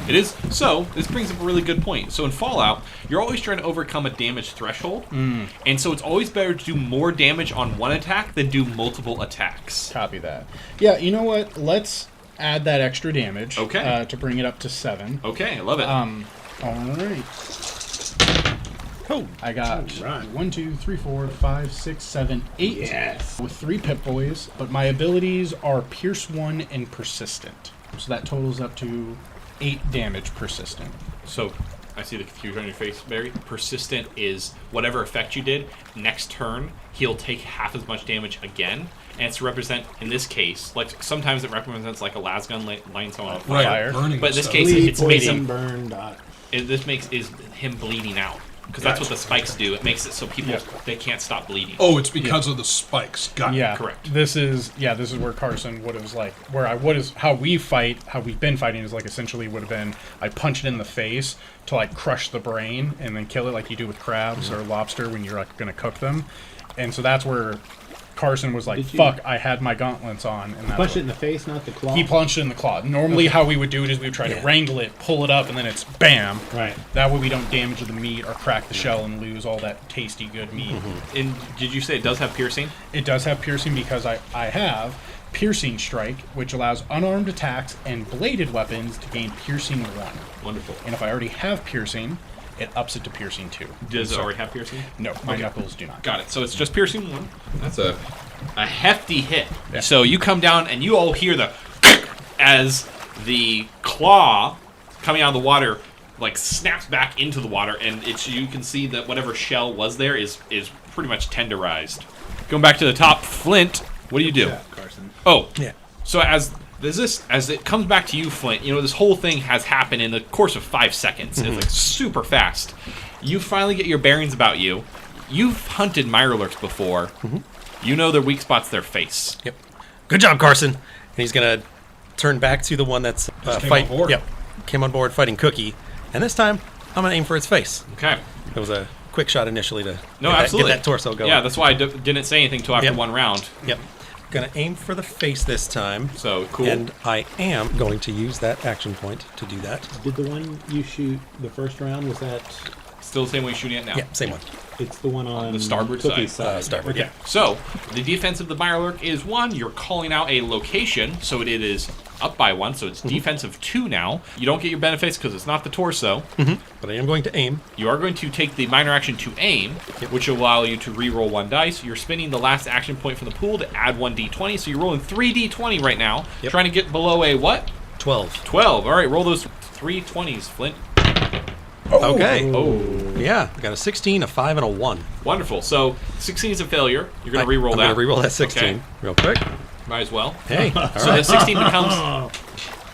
Speaker 2: It is. So, this brings up a really good point. So, in Fallout, you're always trying to overcome a damage threshold. And so, it's always better to do more damage on one attack than do multiple attacks.
Speaker 5: Copy that. Yeah, you know what? Let's add that extra damage.
Speaker 2: Okay.
Speaker 5: To bring it up to 7.
Speaker 2: Okay, I love it.
Speaker 5: All right. Oh, I got
Speaker 4: All right.
Speaker 5: 1, 2, 3, 4, 5, 6, 7, 8.
Speaker 4: Yes.
Speaker 5: With 3 Pip Boys, but my abilities are Pierce 1 and Persistent. So that totals up to 8 damage persistent.
Speaker 2: So, I see the confusion on your face, Barry. Persistent is whatever effect you did, next turn, he'll take half as much damage again. And it's to represent, in this case, like sometimes it represents like a lasgun lighting someone on
Speaker 1: Right,
Speaker 5: Fire.
Speaker 1: burning
Speaker 2: But in this
Speaker 1: stuff.
Speaker 2: case,
Speaker 4: Bleed,
Speaker 2: it's made
Speaker 4: poison,
Speaker 2: him.
Speaker 4: burn, dot.
Speaker 2: This makes is him bleeding out. Because that's what the spikes do. It makes it so people
Speaker 5: Yeah.
Speaker 2: they can't stop bleeding.
Speaker 1: Oh, it's because of the spikes. Got it.
Speaker 5: Yeah,
Speaker 2: correct.
Speaker 5: This is where Carson would have like how we've been fighting is like essentially would have been I punch it in the face to like crush the brain and then kill it like you do with crabs or lobster when you're like gonna cook them, and so that's where Carson was like,
Speaker 4: Did you-
Speaker 5: "Fuck, I had my gauntlets on," and that's
Speaker 4: Punch
Speaker 5: what-
Speaker 4: it in the face, not the claw.
Speaker 5: He punched it in the claw. Normally, how we would do it is we would try to wrangle it, pull it up, and then it's bam.
Speaker 4: Right.
Speaker 5: That way we don't damage the meat or crack the shell and lose all that tasty good meat.
Speaker 2: And did you say it does have piercing?
Speaker 5: It does have piercing because I have Piercing Strike, which allows unarmed attacks and bladed weapons to gain Piercing 1.
Speaker 2: Wonderful.
Speaker 5: And if I already have Piercing, it ups it to Piercing 2.
Speaker 2: Does it already have piercing?
Speaker 5: No, my
Speaker 2: Okay.
Speaker 5: knuckles do not.
Speaker 2: Got it. So it's just piercing 1. That's a hefty hit.
Speaker 5: Yeah.
Speaker 2: So you come down and you all hear the as the claw coming out of the water like snaps back into the water, and it's you can see that whatever shell was there is pretty much tenderized. Going back to the top, Flint, what do you do?
Speaker 4: Yeah, Carson.
Speaker 2: Oh,
Speaker 3: Yeah.
Speaker 2: So as it comes back to you, Flint, you know this whole thing has happened in the course of 5 seconds. It's like super fast. You finally get your bearings about you. You've hunted Mirelurks before. You know their weak spot's their face.
Speaker 3: Yep. Good job, Carson. And he's gonna turn back to the one that's
Speaker 1: came on board.
Speaker 3: Yep. Came on board fighting Cookie, and this time I'm gonna aim for its face.
Speaker 2: Okay.
Speaker 3: It was a quick shot initially to
Speaker 2: No,
Speaker 3: get
Speaker 2: absolutely.
Speaker 3: that torso going.
Speaker 2: Yeah, that's why I didn't say anything until after
Speaker 3: Yep.
Speaker 2: one round.
Speaker 3: Yep. Gonna aim for the face this time.
Speaker 2: So cool.
Speaker 3: And I am going to use that action point to do that.
Speaker 4: Did the one you shoot the first round, was that...
Speaker 2: Still the same way you're shooting it now.
Speaker 3: Yeah, same one.
Speaker 4: It's the one on
Speaker 2: the starboard
Speaker 4: Cookie's
Speaker 2: side.
Speaker 3: Starboard.
Speaker 2: Yeah. So the defense of the Mirelurk is 1. You're calling out a location, so it is up by 1. So it's defensive 2 now. You don't get your benefits because it's not the torso.
Speaker 3: But I am going to aim.
Speaker 2: You are going to take the minor action to aim, which will allow you to re-roll 1 dice. You're spending the last action point from the pool to add 1 d20, so you're rolling 3 d20 right now.
Speaker 3: Yep.
Speaker 2: Trying to get below a what?
Speaker 3: 12.
Speaker 2: 12. All right, roll those 3 20s, Flint.
Speaker 3: Okay.
Speaker 2: Oh,
Speaker 3: Yeah, I got a 16, a 5, and a 1.
Speaker 2: wonderful. So 16 is a failure. You're going to re-roll
Speaker 3: I'm
Speaker 2: that.
Speaker 3: going to re-roll that 16
Speaker 2: Okay.
Speaker 3: real quick.
Speaker 2: Might as well.
Speaker 3: Hey, all
Speaker 2: So
Speaker 3: right.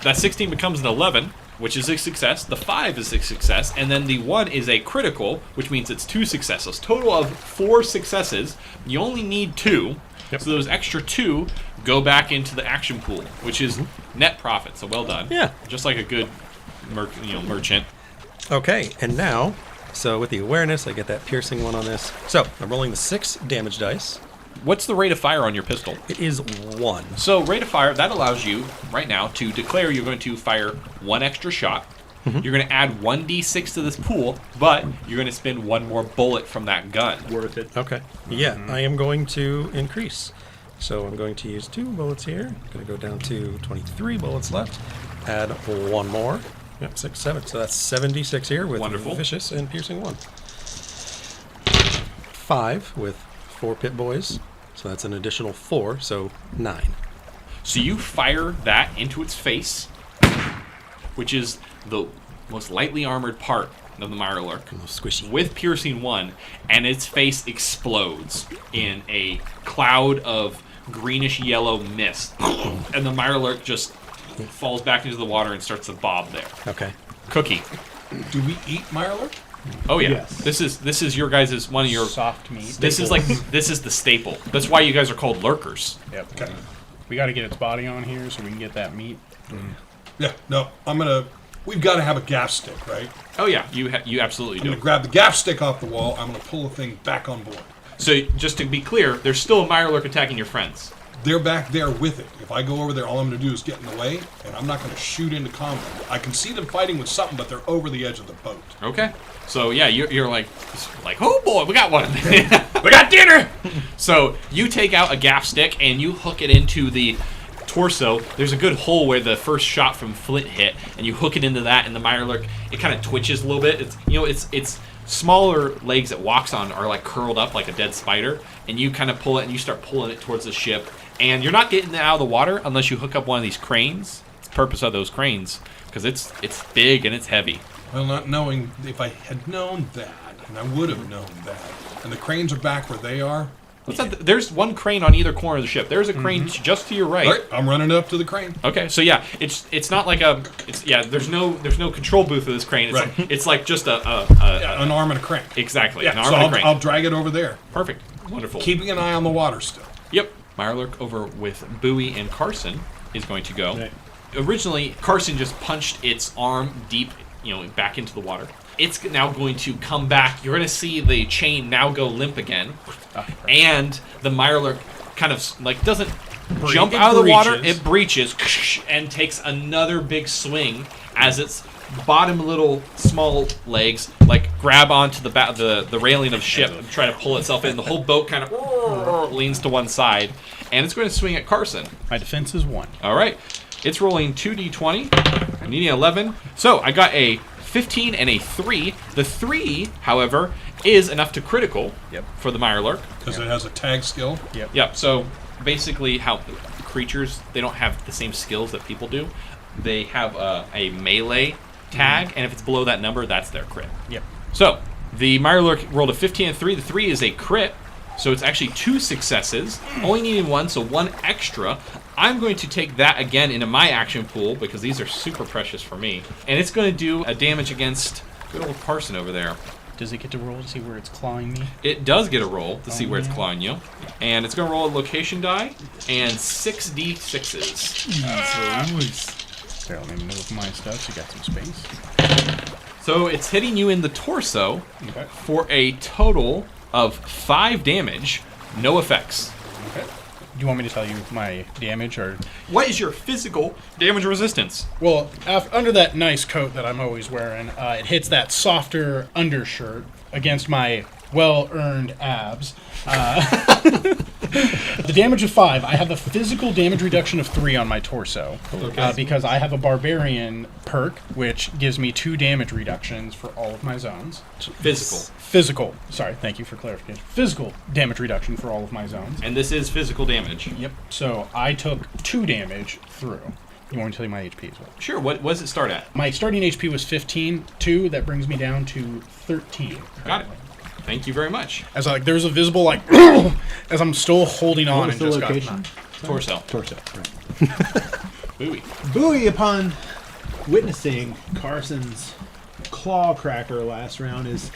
Speaker 2: that 16 becomes an 11, which is a success. The 5 is a success, and then the 1 is a critical, which means it's 2 successes. Total of 4 successes. You only need 2, so those extra 2 go back into the action pool, which is net profit. So well done.
Speaker 3: Yeah.
Speaker 2: Just like a good merchant.
Speaker 3: Okay, and now, so with the awareness, I get that piercing one on this. So I'm rolling the 6 damage dice.
Speaker 2: What's the rate of fire on your pistol?
Speaker 3: It is 1.
Speaker 2: So rate of fire, that allows you right now to declare you're going to fire 1 extra shot. You're going to add 1d6 to this pool, but you're going to spend 1 more bullet from that gun.
Speaker 4: Worth it.
Speaker 3: Okay. Yeah, I am going to increase. So I'm going to use 2 bullets here. I'm going to go down to 23 bullets left. Add 1 more. Yep, 6, 7. So that's 76 here with
Speaker 2: Wonderful.
Speaker 3: Vicious and Piercing 1. 5 with 4 Pit Boys. So that's an additional 4, so 9.
Speaker 2: So you fire that into its face, which is the most lightly armored part of the Mirelurk,
Speaker 3: Squishy.
Speaker 2: with piercing 1, and its face explodes in a cloud of greenish yellow mist, and the Mirelurk just falls back into the water and starts to bob there.
Speaker 3: Okay.
Speaker 2: Cookie.
Speaker 1: Do we eat Mirelurk?
Speaker 2: Oh yeah.
Speaker 4: Yes.
Speaker 2: This is your guys' one of your
Speaker 5: Soft meat.
Speaker 2: This is the staple. That's why you guys are called lurkers.
Speaker 5: Yep.
Speaker 1: Okay.
Speaker 5: We got to get its body on here so we can get that meat.
Speaker 1: Yeah, no, we've got to have a gaff stick, right?
Speaker 2: Oh yeah, you absolutely
Speaker 1: I'm
Speaker 2: do.
Speaker 1: going to grab the gaff stick off the wall. I'm going to pull the thing back on board.
Speaker 2: So just to be clear, there's still a Mirelurk attacking your friends.
Speaker 1: They're back there with it. If I go over there, all I'm going to do is get in the way, and I'm not going to shoot into combat. I can see them fighting with something, but they're over the edge of the boat.
Speaker 2: Okay. So yeah, you're like, oh boy, we got one. We got dinner. So you take out a gaff stick and you hook it into the torso. There's a good hole where the first shot from Flint hit, and you hook it into that, and the Mirelurk, it kind of twitches a little bit. It's smaller legs it walks on are like curled up like a dead spider, and you kind of pull it and you start pulling it towards the ship, and you're not getting it out of the water unless you hook up one of these cranes. It's the purpose of those cranes, because it's big and it's heavy.
Speaker 1: Well, not knowing, if I had known that, and I would have known that, and the cranes are back where they are.
Speaker 2: There's one crane on either corner of the ship. There's a crane just to your right.
Speaker 1: All right, I'm running up to the crane.
Speaker 2: Okay, so yeah, it's not like there's no control booth of this crane. It's
Speaker 1: Right.
Speaker 2: It's like just
Speaker 1: An arm and a crank.
Speaker 2: exactly an
Speaker 1: Yeah,
Speaker 2: arm
Speaker 1: so
Speaker 2: and a crane.
Speaker 1: I'll drag it over there.
Speaker 2: Perfect, wonderful.
Speaker 1: Keeping an eye on the water still.
Speaker 2: Yep, Mirelurk over with Buoy and Carson is going to go.
Speaker 4: Right.
Speaker 2: Originally, Carson just punched its arm deep, back into the water. It's now going to come back. You're going to see the chain now go limp again, and the Mirelurk kind of doesn't jump
Speaker 5: It
Speaker 2: out of the water.
Speaker 5: breaches.
Speaker 2: It breaches and takes another big swing as its bottom little small legs grab onto the railing of the ship and try to pull itself in. The whole boat kind of leans to one side, and it's going to swing at Carson.
Speaker 5: My defense is 1.
Speaker 2: All right, it's rolling 2d20. I'm needing 11. So I got a 15 and a 3. The 3, however, is enough to critical for the Mirelurk.
Speaker 1: Because it has a tag skill.
Speaker 2: Yep. So basically, how creatures, they don't have the same skills that people do. They have a melee tag, and if it's below that number, that's their crit.
Speaker 5: Yep.
Speaker 2: So the Mirelurk rolled a 15 and 3. The 3 is a crit, so it's actually 2 successes. Only needing 1, so 1 extra. I'm going to take that again into my action pool because these are super precious for me, and it's going to do a damage against good old Carson over there.
Speaker 5: Does it get to roll to see where it's clawing me?
Speaker 2: It does get a roll to see where it's clawing you, and it's going to roll a location die and 6d6s.
Speaker 5: There, let me move my stuff so you got some space.
Speaker 2: So it's hitting you in the torso
Speaker 5: Okay.
Speaker 2: for a total of 5 damage, no effects.
Speaker 5: Okay. Do you want me to tell you my damage or?
Speaker 2: What is your physical damage resistance?
Speaker 5: Well, under that nice coat that I'm always wearing, it hits that softer undershirt against my well-earned abs. The damage of 5. I have a physical damage reduction of 3 on my torso because I have a barbarian perk, which gives me 2 damage reductions for all of my zones. Physical. Sorry, thank you for clarification. Physical damage reduction for all of my zones.
Speaker 2: And this is physical damage.
Speaker 5: Yep. So I took 2 damage through. You want me to tell you my HP as well?
Speaker 2: Sure, what does it start at?
Speaker 5: My starting HP was 15. 2, that brings me down to 13.
Speaker 2: Got it. Thank you very much.
Speaker 5: As there's a visible as I'm still holding on
Speaker 4: What was
Speaker 5: and
Speaker 4: the
Speaker 5: just
Speaker 4: location?
Speaker 2: Torso.
Speaker 4: Torso. Right.
Speaker 2: Buoy.
Speaker 4: Buoy, upon witnessing Carson's claw cracker last round, is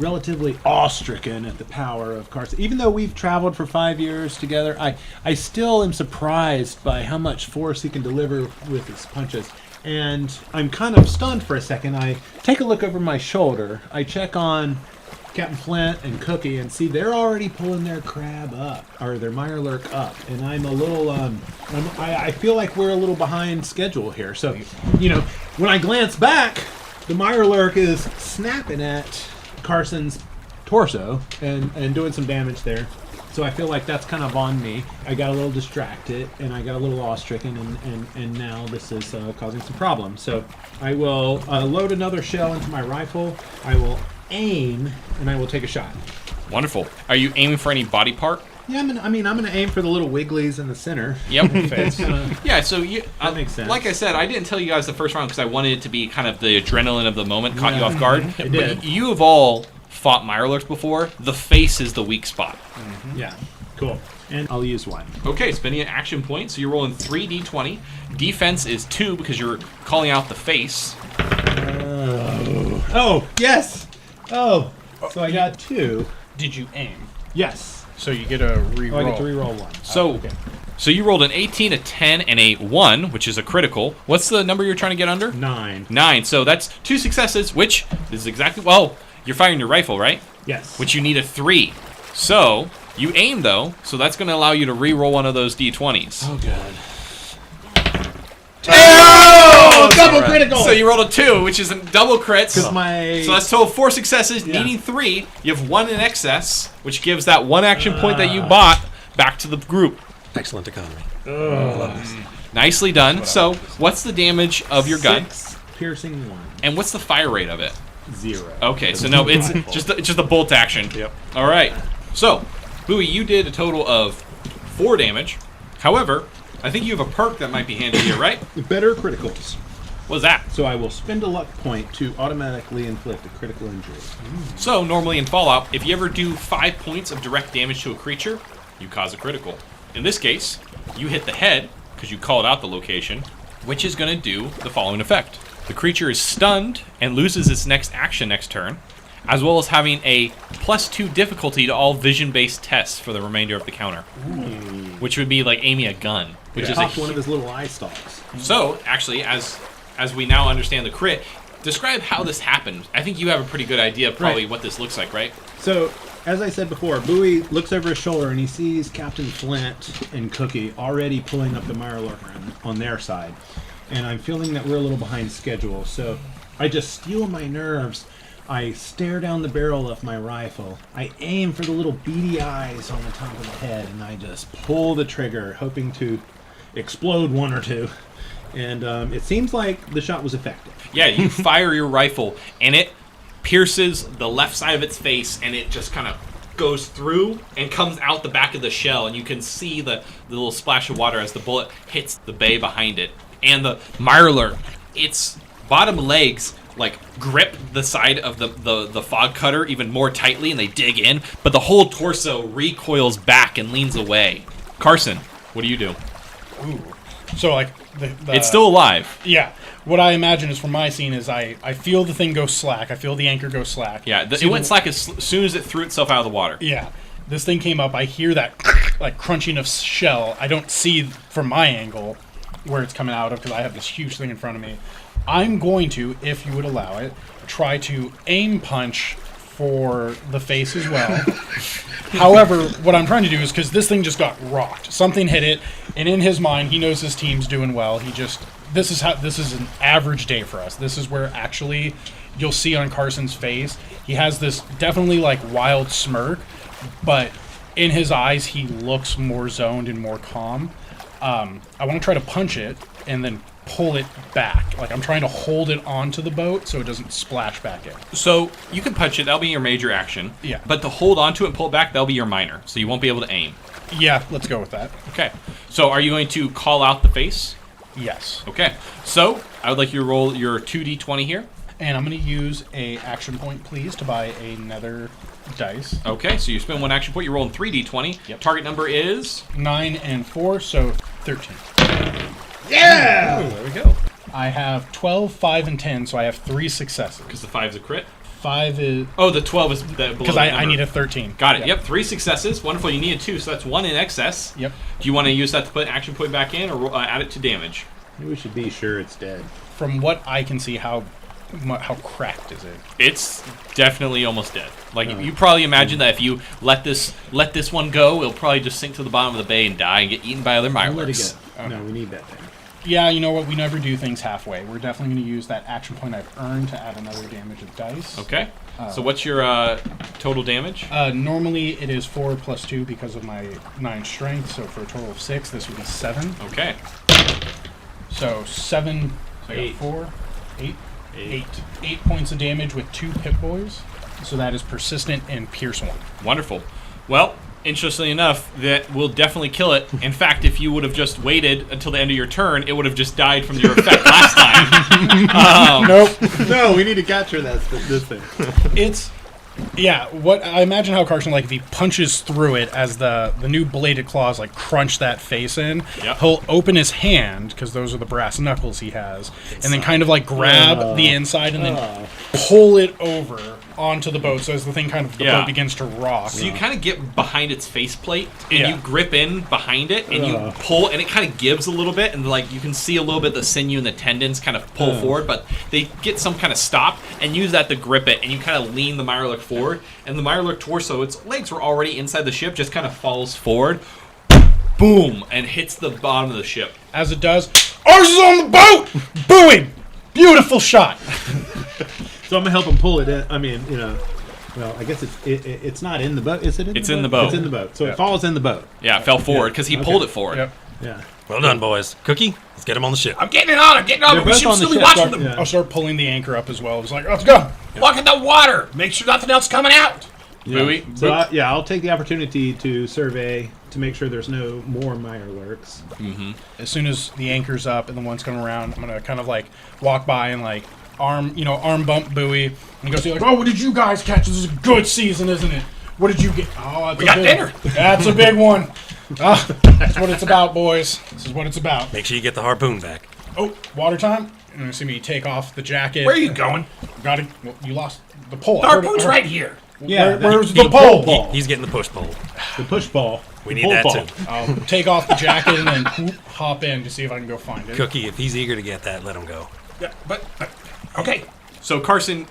Speaker 4: relatively awe-stricken at the power of Carson. Even though we've traveled for 5 years together, I still am surprised by how much force he can deliver with his punches. And I'm kind of stunned for a second. I take a look over my shoulder. I check on Captain Flint and Cookie and see they're already pulling their crab up, or their Mirelurk up, and I'm a little I feel like we're a little behind schedule here. So, when I glance back, the Mirelurk is snapping at Carson's torso and doing some damage there. So I feel like that's kind of on me. I got a little distracted and I got a little awe-stricken, and now this is causing some problems. So I will load another shell into my rifle. I will aim, and I will take a shot.
Speaker 2: Wonderful. Are you aiming for any body part?
Speaker 4: Yeah, I'm gonna aim for the little wigglies in the center.
Speaker 2: Yep.
Speaker 4: That's gonna,
Speaker 2: Yeah, so you,
Speaker 4: that makes sense.
Speaker 2: like I said, I didn't tell you guys the first round because I wanted it to be kind of the adrenaline of the moment, caught you off guard.
Speaker 4: It
Speaker 2: But
Speaker 4: did.
Speaker 2: you have all fought Mirelurks before. The face is the weak spot.
Speaker 4: Yeah, cool. And I'll use one.
Speaker 2: Okay, spending an action point, so you're rolling 3d20. Defense is 2 because you're calling out the face.
Speaker 4: Oh, yes! Oh, so I got 2.
Speaker 5: Did you aim?
Speaker 4: Yes.
Speaker 5: So you get a reroll.
Speaker 4: Oh, I get to reroll 1.
Speaker 2: So,
Speaker 4: okay.
Speaker 2: so you rolled an 18, a 10, and a 1, which is a critical. What's the number you're trying to get under?
Speaker 4: 9.
Speaker 2: 9. So that's 2 successes, which is exactly, well, you're firing your rifle, right?
Speaker 4: Yes.
Speaker 2: Which you need a 3. So, you aim though, so that's going to allow you to re-roll one of those d20s.
Speaker 4: Oh, God.
Speaker 2: Oh!
Speaker 4: Double critical!
Speaker 2: So you rolled a 2, which is a double crits.
Speaker 4: Because my...
Speaker 2: So that's total 4 successes,
Speaker 4: Yeah.
Speaker 2: needing 3. You have 1 in excess, which gives that 1 action point that you bought back to the group.
Speaker 3: Excellent economy. I love this.
Speaker 2: Nicely done. So, what's the damage of your gun?
Speaker 4: 6 piercing 1.
Speaker 2: And what's the fire rate of it?
Speaker 4: 0.
Speaker 2: Okay, so no, it's just a bolt action.
Speaker 3: Yep.
Speaker 2: All right. So, Buoy, you did a total of 4 damage. However, I think you have a perk that might be handy here, right?
Speaker 4: Better criticals.
Speaker 2: What's that?
Speaker 4: So I will spend a luck point to automatically inflict a critical injury.
Speaker 2: So, normally in Fallout, if you ever do 5 points of direct damage to a creature, you cause a critical. In this case, you hit the head, because you called out the location, which is going to do the following effect. The creature is stunned and loses its next action next turn, as well as having a +2 difficulty to all vision-based tests for the remainder of the counter. Which would be like aiming a gun, which is
Speaker 4: Popped one of his little eye stalks.
Speaker 2: So, actually, as we now understand the crit, describe how this happened. I think you have a pretty good idea of probably
Speaker 4: Right.
Speaker 2: what this looks like, right?
Speaker 4: So, as I said before, Buoy looks over his shoulder and he sees Captain Flint and Cookie already pulling up the Mirelurker on their side. And I'm feeling that we're a little behind schedule, so I just steel my nerves. I stare down the barrel of my rifle. I aim for the little beady eyes on the top of the head, and I just pull the trigger, hoping to explode one or two. And it seems like the shot was effective.
Speaker 2: Yeah, you fire your rifle, and it pierces the left side of its face, and it just kind of goes through and comes out the back of the shell, and you can see the little splash of water as the bullet hits the bay behind it. And the Mirelurk, its bottom legs like grip the side of the fog cutter even more tightly, and they dig in, but the whole torso recoils back and leans away. Carson, what do you do?
Speaker 5: Ooh. So like
Speaker 2: It's still alive.
Speaker 5: Yeah. What I imagine is from my scene is I feel the thing go slack. I feel the anchor go slack.
Speaker 2: Yeah,
Speaker 5: See
Speaker 2: it went slack as soon as it threw itself out of the water.
Speaker 5: Yeah. This thing came up. I hear that like crunching of shell. I don't see from my angle where it's coming out of because I have this huge thing in front of me. I'm going to, if you would allow it, try to aim punch for the face as well. However, what I'm trying to do is because this thing just got rocked. Something hit it, and in his mind, he knows his team's doing well. This is an average day for us. This is where actually you'll see on Carson's face, he has this definitely like wild smirk, but in his eyes, he looks more zoned and more calm. I want to try to punch it and then pull it back. Like I'm trying to hold it onto the boat so it doesn't splash back in.
Speaker 2: So you can punch it, that'll be your major action.
Speaker 5: Yeah.
Speaker 2: But to hold onto it and pull it back, that'll be your minor. So you won't be able to aim.
Speaker 5: Yeah, let's go with that.
Speaker 2: Okay. So are you going to call out the face?
Speaker 5: Yes.
Speaker 2: Okay. So I would like you to roll your 2d20 here.
Speaker 5: And I'm going to use a action point, please, to buy another dice.
Speaker 2: Okay, so you spend 1 action point, you're rolling 3d20.
Speaker 5: Yep.
Speaker 2: Target number is?
Speaker 5: 9 and 4, so 13.
Speaker 2: Yeah! There we go.
Speaker 5: I have 12, 5, and 10, so I have 3 successes.
Speaker 2: Because the 5 is a crit?
Speaker 5: 5 is...
Speaker 2: Oh, the 12 is below
Speaker 5: Because I need a 13.
Speaker 2: Got it. Yep, 3 successes. Wonderful. You needed 2, so that's 1 in excess.
Speaker 5: Yep.
Speaker 2: Do you want to use that to put an action point back in or add it to damage?
Speaker 4: Maybe we should be sure it's dead.
Speaker 5: From what I can see, how cracked is it?
Speaker 2: It's definitely almost dead. Like you probably imagine that if you let this one go, it'll probably just sink to the bottom of the bay and die and get eaten by other
Speaker 4: We'll let it
Speaker 2: Mirelurks.
Speaker 4: go. No, we need that thing.
Speaker 5: Yeah, you know what? We never do things halfway. We're definitely going to use that action point I've earned to add another damage of dice.
Speaker 2: Okay. So what's your total damage?
Speaker 5: Normally it is 4 plus 2 because of my 9 strength, so for a total of 6, this would be 7.
Speaker 2: Okay.
Speaker 5: So 7, so
Speaker 2: 8.
Speaker 5: 4, 8. 8 points of damage with 2 Pip Boys. So that is persistent and pierce 1.
Speaker 2: Wonderful. Well, interestingly enough, that will definitely kill it. In fact, if you would have just waited until the end of your turn, it would have just died from your effect last time.
Speaker 5: Nope.
Speaker 4: No, we need to capture this thing.
Speaker 5: It's what I imagine how Carson, like, if he punches through it as the new bladed claws like crunch that face in,
Speaker 2: Yep.
Speaker 5: he'll open his hand, because those are the brass knuckles he has, and then kind of like grab the inside and then pull it over onto the boat. So as the thing kind of the boat begins to rock.
Speaker 2: So you kind of get behind its faceplate, and
Speaker 5: Yeah.
Speaker 2: you grip in behind it, and you pull, and it kind of gives a little bit, and like you can see a little bit the sinew and the tendons kind of pull forward, but they get some kind of stop and use that to grip it, and you kind of lean the Mirelurk forward, and the Mirelurk torso, its legs were already inside the ship, just kind of falls forward, boom, and hits the bottom of the ship.
Speaker 5: As it does, ours is on the boat! Buoy! Beautiful shot!
Speaker 4: So I'm gonna help him pull it in. I mean, well, I guess it's not in the boat. Is it in
Speaker 2: It's
Speaker 4: the boat?
Speaker 2: in the boat.
Speaker 4: It's in the boat. So it falls in the boat.
Speaker 2: Yeah, it fell forward because he pulled it forward.
Speaker 5: Yep.
Speaker 4: Yeah.
Speaker 3: Well done, boys. Cookie, let's get him on the ship.
Speaker 1: I'm getting it on. I'm getting it on.
Speaker 4: They're
Speaker 1: We
Speaker 4: both
Speaker 1: should
Speaker 4: on the
Speaker 1: still be
Speaker 4: ship.
Speaker 1: watching
Speaker 4: Start-
Speaker 1: them.
Speaker 4: yeah.
Speaker 5: I'll start pulling the anchor up as well. It's like, let's go!
Speaker 1: Look at the water. Make sure nothing else coming out.
Speaker 2: Buoy.
Speaker 4: So I'll take the opportunity to survey to make sure there's no more Mirelurks.
Speaker 5: As soon as the anchor's up and the one's coming around, I'm gonna kind of like walk by and like arm bump Buoy, and he goes like, "Oh, what did you guys catch? This is a good season, isn't it? What did you get? Oh, that's
Speaker 1: We
Speaker 5: a
Speaker 1: got
Speaker 5: big
Speaker 1: dinner.
Speaker 5: one. That's a big one. Ah, that's what it's about, boys. This is what it's about."
Speaker 3: Make sure you get the harpoon back.
Speaker 5: Oh, water time. And you see me take off the jacket.
Speaker 1: Where are you going?
Speaker 5: Got it. Well, you lost the pole.
Speaker 1: The harpoon's right here.
Speaker 4: Yeah.
Speaker 5: Where's the pole?
Speaker 4: ball?
Speaker 3: He's getting the push pole.
Speaker 4: The push ball.
Speaker 3: We
Speaker 4: The
Speaker 3: need
Speaker 4: pull
Speaker 3: that
Speaker 4: ball.
Speaker 3: too.
Speaker 5: I'll take off the jacket and then hop in to see if I can go find it.
Speaker 3: Cookie, if he's eager to get that, let him go.
Speaker 1: Yeah, but okay.
Speaker 2: So Carson,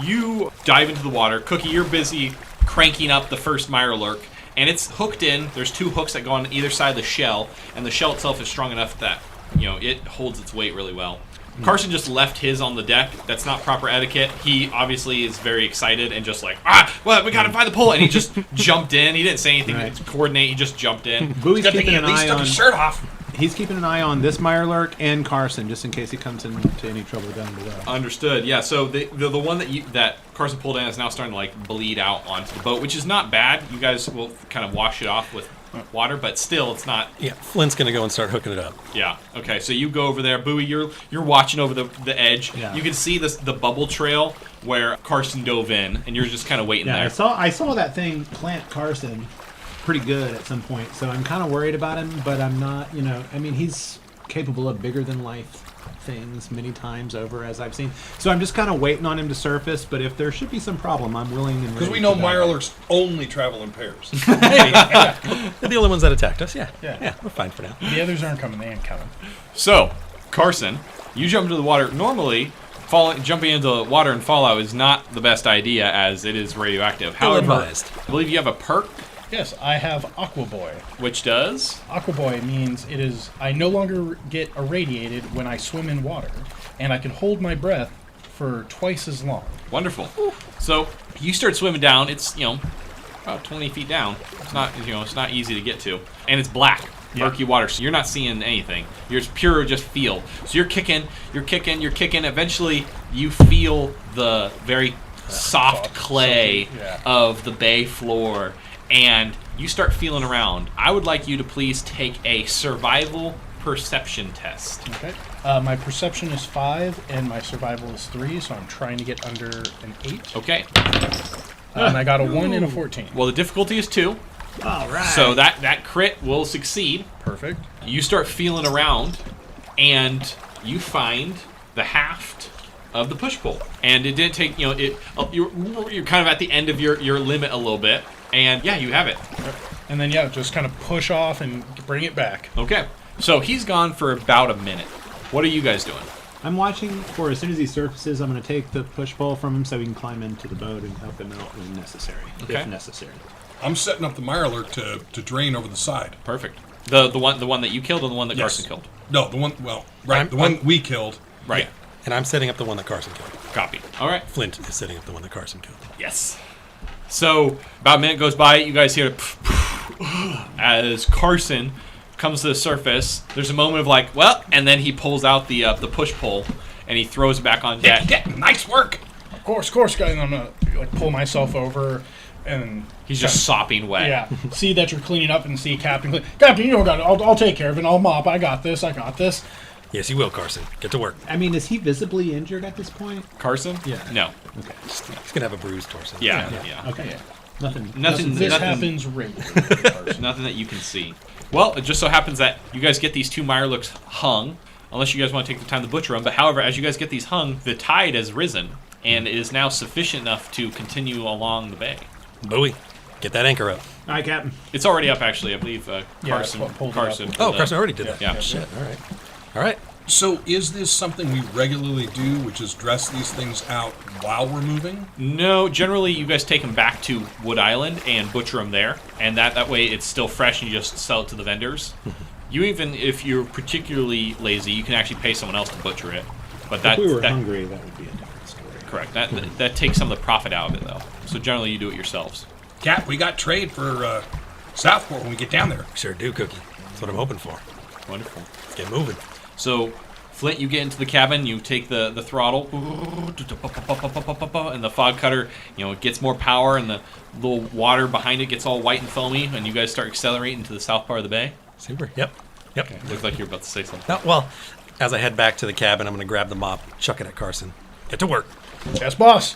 Speaker 2: you dive into the water. Cookie, you're busy cranking up the first Mirelurk, and it's hooked in. There's two hooks that go on either side of the shell, and the shell itself is strong enough that it holds its weight really well. Carson just left his on the deck. That's not proper etiquette. He obviously is very excited and just like, we gotta find the pole, and he just jumped in. He didn't say anything to coordinate. He just jumped in.
Speaker 4: Buoy's
Speaker 1: Good thing
Speaker 4: keeping
Speaker 1: he
Speaker 4: an
Speaker 1: at least
Speaker 4: eye
Speaker 1: took
Speaker 4: on.
Speaker 1: his shirt off.
Speaker 4: He's keeping an eye on this Mirelurk and Carson, just in case he comes into any trouble down below.
Speaker 2: Understood. Yeah. So the one that Carson pulled in is now starting to like bleed out onto the boat, which is not bad. You guys will kind of wash it off with water, but still, it's not.
Speaker 3: Yeah, Flint's gonna go and start hooking it up.
Speaker 2: Yeah. Okay. So you go over there, Buoy. You're watching over the edge.
Speaker 4: Yeah.
Speaker 2: You can see the bubble trail where Carson dove in, and you're just kind of waiting
Speaker 4: Yeah,
Speaker 2: there.
Speaker 4: I saw that thing plant Carson pretty good at some point, so I'm kind of worried about him, but I'm not. I mean, he's capable of bigger than life things many times over, as I've seen. So I'm just kind of waiting on him to surface. But if there should be some problem, I'm willing and ready.
Speaker 1: Because we know
Speaker 4: to dive.
Speaker 1: Mirelurks only travel in pairs.
Speaker 3: They're the only ones that attacked us. Yeah,
Speaker 5: Yeah.
Speaker 3: we're fine for now.
Speaker 5: The others aren't coming. They ain't coming.
Speaker 2: So, Carson, you jump into the water. Normally, jumping into the water and fallout is not the best idea, as it is radioactive.
Speaker 3: Well
Speaker 2: However,
Speaker 3: advised.
Speaker 2: I believe you have a perk,
Speaker 5: Yes, I have Aqua Boy.
Speaker 2: which does.
Speaker 5: Aqua Boy means I no longer get irradiated when I swim in water, and I can hold my breath for twice as long.
Speaker 2: Wonderful. So you start swimming down. It's about 20 feet down. It's not it's not easy to get to, and it's black, murky water. So you're not seeing anything. You're pure just feel. So you're kicking. Eventually, you feel the very soft clay of the bay floor, and you start feeling around. I would like you to please take a survival perception test.
Speaker 5: Okay. My perception is 5, and my survival is 3, so I'm trying to get under an 8.
Speaker 2: Okay.
Speaker 5: And I got a 1 and a 14.
Speaker 2: Well, the difficulty is 2.
Speaker 4: All right.
Speaker 2: So that crit will succeed.
Speaker 5: Perfect.
Speaker 2: You start feeling around, and you find the haft of the push pull. And it didn't take, you're kind of at the end of your limit a little bit, and yeah, you have it.
Speaker 5: And then, just kind of push off and bring it back.
Speaker 2: Okay. So he's gone for about a minute. What are you guys doing?
Speaker 4: I'm watching for as soon as he surfaces, I'm going to take the push pole from him so he can climb into the boat and help him out when necessary.
Speaker 2: Okay.
Speaker 4: If necessary.
Speaker 1: I'm setting up the Mirelurk to drain over the side.
Speaker 2: Perfect. The one that you killed, or the one that
Speaker 1: Yes.
Speaker 2: Carson killed?
Speaker 1: No, the one. Well, right, the one we killed.
Speaker 2: Right.
Speaker 3: And I'm setting up the one that Carson killed.
Speaker 2: Copy. All right.
Speaker 3: Flint is setting up the one that Carson killed.
Speaker 2: Yes. So about a minute goes by. You guys hear as Carson comes to the surface. There's a moment of like, and then he pulls out the push pole and he throws it back on deck.
Speaker 1: Yeah, nice work.
Speaker 5: Of course, guys. I'm gonna pull myself over, and
Speaker 2: He's just sopping wet.
Speaker 5: yeah, see that you're cleaning up and see Captain. Captain, you don't got it. I'll take care of it. I'll mop. I got this.
Speaker 3: Yes, you will, Carson. Get to work.
Speaker 4: I mean, is he visibly injured at this point?
Speaker 2: Carson?
Speaker 4: Yeah.
Speaker 2: No.
Speaker 4: Okay.
Speaker 3: He's gonna have a bruised torso.
Speaker 2: Yeah.
Speaker 4: Okay.
Speaker 5: Yeah.
Speaker 2: Nothing.
Speaker 5: This
Speaker 2: nothing,
Speaker 5: happens regularly.
Speaker 2: nothing that you can see. Well, it just so happens that you guys get these 2 Mirelurks hung, unless you guys want to take the time to butcher them. But however, as you guys get these hung, the tide has risen and it is now sufficient enough to continue along the bay.
Speaker 3: Buoy, get that anchor up.
Speaker 4: All right, Captain.
Speaker 2: It's already up, actually. I believe Carson.
Speaker 5: pulled it
Speaker 2: Carson.
Speaker 5: up.
Speaker 3: Oh,
Speaker 2: pulled
Speaker 3: Carson
Speaker 2: up.
Speaker 3: already did that.
Speaker 2: Yeah.
Speaker 3: Shit. All right.
Speaker 1: So is this something we regularly do, which is dress these things out while we're moving?
Speaker 2: No, generally you guys take them back to Wood Island and butcher them there, and that way it's still fresh and you just sell it to the vendors. You even, if you're particularly lazy, you can actually pay someone else to butcher it. But
Speaker 4: If we were hungry, that would be a different story.
Speaker 2: correct. That takes some of the profit out of it, though. So generally you do it yourselves.
Speaker 1: Cap, we got trade for Southport when we get down there.
Speaker 3: Sure do, Cookie. That's what I'm hoping for.
Speaker 2: Wonderful.
Speaker 3: Let's get moving.
Speaker 2: So, Flint, you get into the cabin, you take the throttle, and the fog cutter, it gets more power, and the little water behind it gets all white and foamy, and you guys start accelerating to the south part of the bay.
Speaker 3: Super. Yep.
Speaker 2: Looks like you're about to say something.
Speaker 3: Oh, well, as I head back to the cabin, I'm going to grab the mop, chuck it at Carson. Get to work.
Speaker 5: Yes, boss.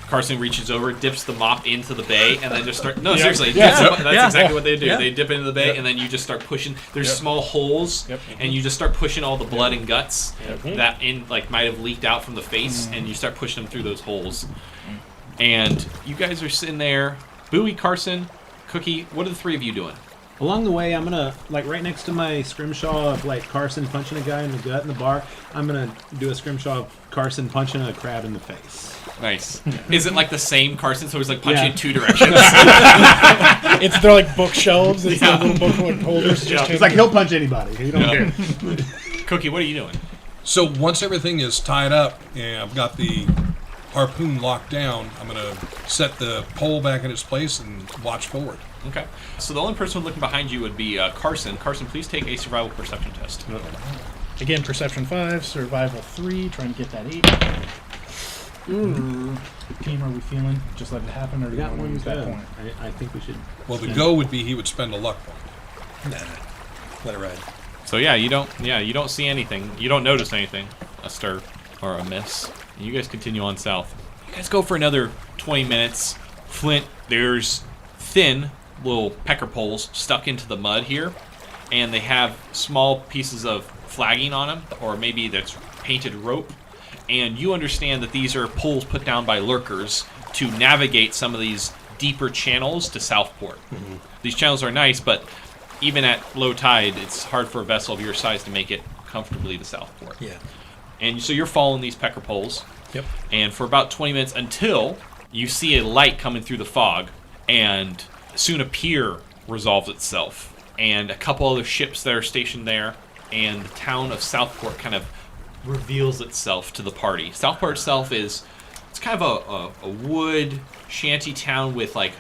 Speaker 2: Carson reaches over, dips the mop into the bay, and then just start... No,
Speaker 5: Yeah.
Speaker 2: seriously.
Speaker 5: Yeah.
Speaker 2: That's exactly what they do.
Speaker 3: Yeah.
Speaker 2: They dip into the bay, and then you just start pushing. There's
Speaker 5: Yep.
Speaker 2: small holes,
Speaker 5: Yep.
Speaker 2: and you just start pushing all the blood and guts
Speaker 5: Yep.
Speaker 2: that might have leaked out from the face, and you start pushing them through those holes. And you guys are sitting there. Buoy, Carson, Cookie, what are the 3 of you doing?
Speaker 4: Along the way, I'm gonna, like, right next to my scrimshaw of, like, Carson punching a guy in the gut in the bar, I'm gonna do a scrimshaw of Carson punching a crab in the face.
Speaker 2: Nice. Is it like the same Carson, so he's like punching
Speaker 4: Yeah.
Speaker 2: in 2 directions?
Speaker 5: They're like bookshelves. It's the little book holders. Just
Speaker 4: It's like he'll punch anybody. He don't care.
Speaker 2: Cookie, what are you doing?
Speaker 1: So once everything is tied up and I've got the harpoon locked down, I'm going to set the pole back in its place and watch forward.
Speaker 2: Okay. So the only person looking behind you would be Carson. Carson, please take a survival perception test.
Speaker 5: Again, perception 5, survival 3. Trying to get that 8. Team, are we feeling? Just let it happen, or do
Speaker 4: We
Speaker 5: you
Speaker 4: got
Speaker 5: want to
Speaker 4: one
Speaker 5: use that
Speaker 4: good.
Speaker 5: point?
Speaker 4: I think we should.
Speaker 1: Well, the go would be he would spend a luck point.
Speaker 3: Nah. Let it ride.
Speaker 2: So yeah, you don't see anything. You don't notice anything, a stir or a miss. And you guys continue on south. You guys go for another 20 minutes. Flint, there's thin little pecker poles stuck into the mud here, and they have small pieces of flagging on them, or maybe that's painted rope. And you understand that these are poles put down by lurkers to navigate some of these deeper channels to Southport. Mm-hmm. These channels are nice, but even at low tide, it's hard for a vessel of your size to make it comfortably to Southport.
Speaker 3: Yeah.
Speaker 2: And so you're following these pecker poles.
Speaker 3: Yep.
Speaker 2: And for about 20 minutes until you see a light coming through the fog, and soon a pier resolves itself, and a couple other ships that are stationed there, and the town of Southport kind of reveals itself to the party. Southport itself it's kind of a wood shanty town with like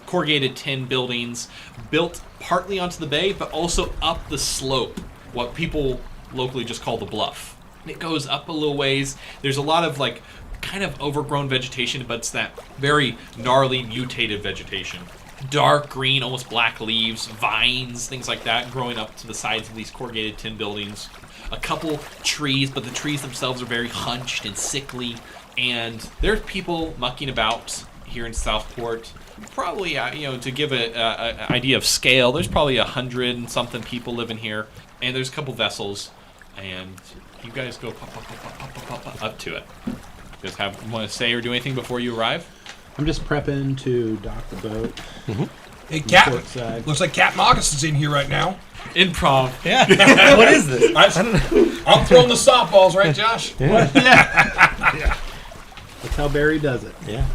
Speaker 2: corrugated tin buildings built partly onto the bay, but also up the slope, what people locally just call the bluff. And it goes up a little ways. There's a lot of like kind of overgrown vegetation, but it's that very gnarly mutated vegetation. Dark green, almost black leaves, vines, things like that growing up to the sides of these corrugated tin buildings. A couple trees, but the trees themselves are very hunched and sickly. And there's people mucking about here in Southport. Probably, to give an idea of scale, there's probably 100 and something people living here. And there's a couple vessels, and you guys go pop up to it. You guys want to say or do anything before you arrive?
Speaker 4: I'm just prepping to dock the boat.
Speaker 3: Mm-hmm.
Speaker 1: Hey, Cap,
Speaker 4: Port side.
Speaker 1: looks like Captain Augustus's in here right now.
Speaker 2: Improv.
Speaker 3: Yeah. What is this?
Speaker 1: I'm throwing the softballs, right, Josh?
Speaker 4: That's how Barry does it.
Speaker 3: Yeah.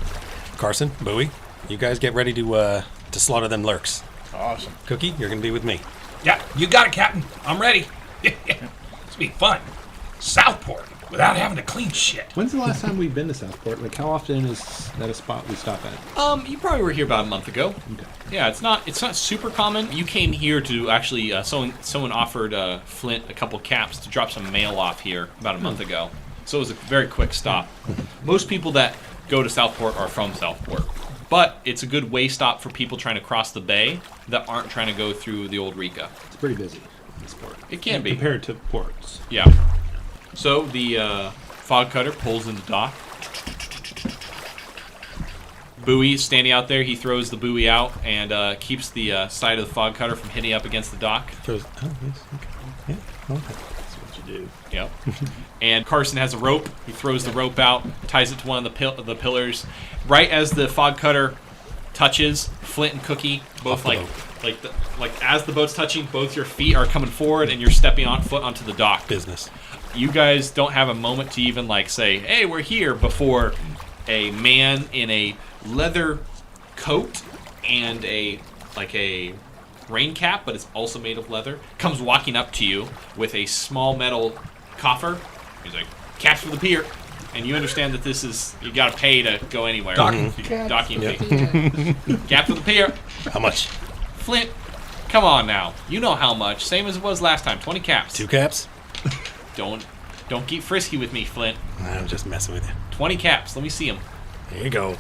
Speaker 3: Carson, Buoy, you guys get ready to slaughter them lurks.
Speaker 5: Awesome.
Speaker 3: Cookie, you're gonna be with me.
Speaker 1: Yeah, you got it, Captain. I'm ready. It's be fun. Southport, without having to clean shit.
Speaker 4: When's the last time we've been to Southport? Like, how often is that a spot we stop at?
Speaker 2: You probably were here about a month ago.
Speaker 4: Okay.
Speaker 2: Yeah, it's not super common. You came here to actually someone offered Flint a couple caps to drop some mail off here about a month ago. So it was a very quick stop. Most people that go to Southport are from Southport. but it's a good way stop for people trying to cross the bay that aren't trying to go through the old Rica.
Speaker 4: It's pretty busy, this port.
Speaker 2: It can be.
Speaker 4: Compared to ports.
Speaker 2: Yeah. So the fog cutter pulls in the dock. Buoy standing out there. He throws the buoy out and keeps the side of the fog cutter from hitting up against the dock.
Speaker 3: Oh, yes. Okay. Yeah. Okay.
Speaker 4: That's what you do.
Speaker 2: Yep. And Carson has a rope. He throws the rope out, ties it to one of the pillars. Right as the fog cutter touches, Flint and Cookie both like as the boat's touching, both your feet are coming forward and you're stepping on foot onto the dock.
Speaker 3: Business.
Speaker 2: You guys don't have a moment to even like say, "Hey, we're here," before a man in a leather coat and a rain cap, but it's also made of leather, comes walking up to you with a small metal coffer. He's like, "Caps for the pier," and you understand that this is you got to pay to go anywhere.
Speaker 1: Docking fee.
Speaker 2: Docking fee. Cap for the pier.
Speaker 3: How much?
Speaker 2: Flint, come on now. You know how much. Same as it was last time. 20 caps.
Speaker 3: 2 caps?
Speaker 2: Don't get frisky with me, Flint.
Speaker 3: I'm just messing with you.
Speaker 2: 20 caps. Let me see them.
Speaker 3: There you go.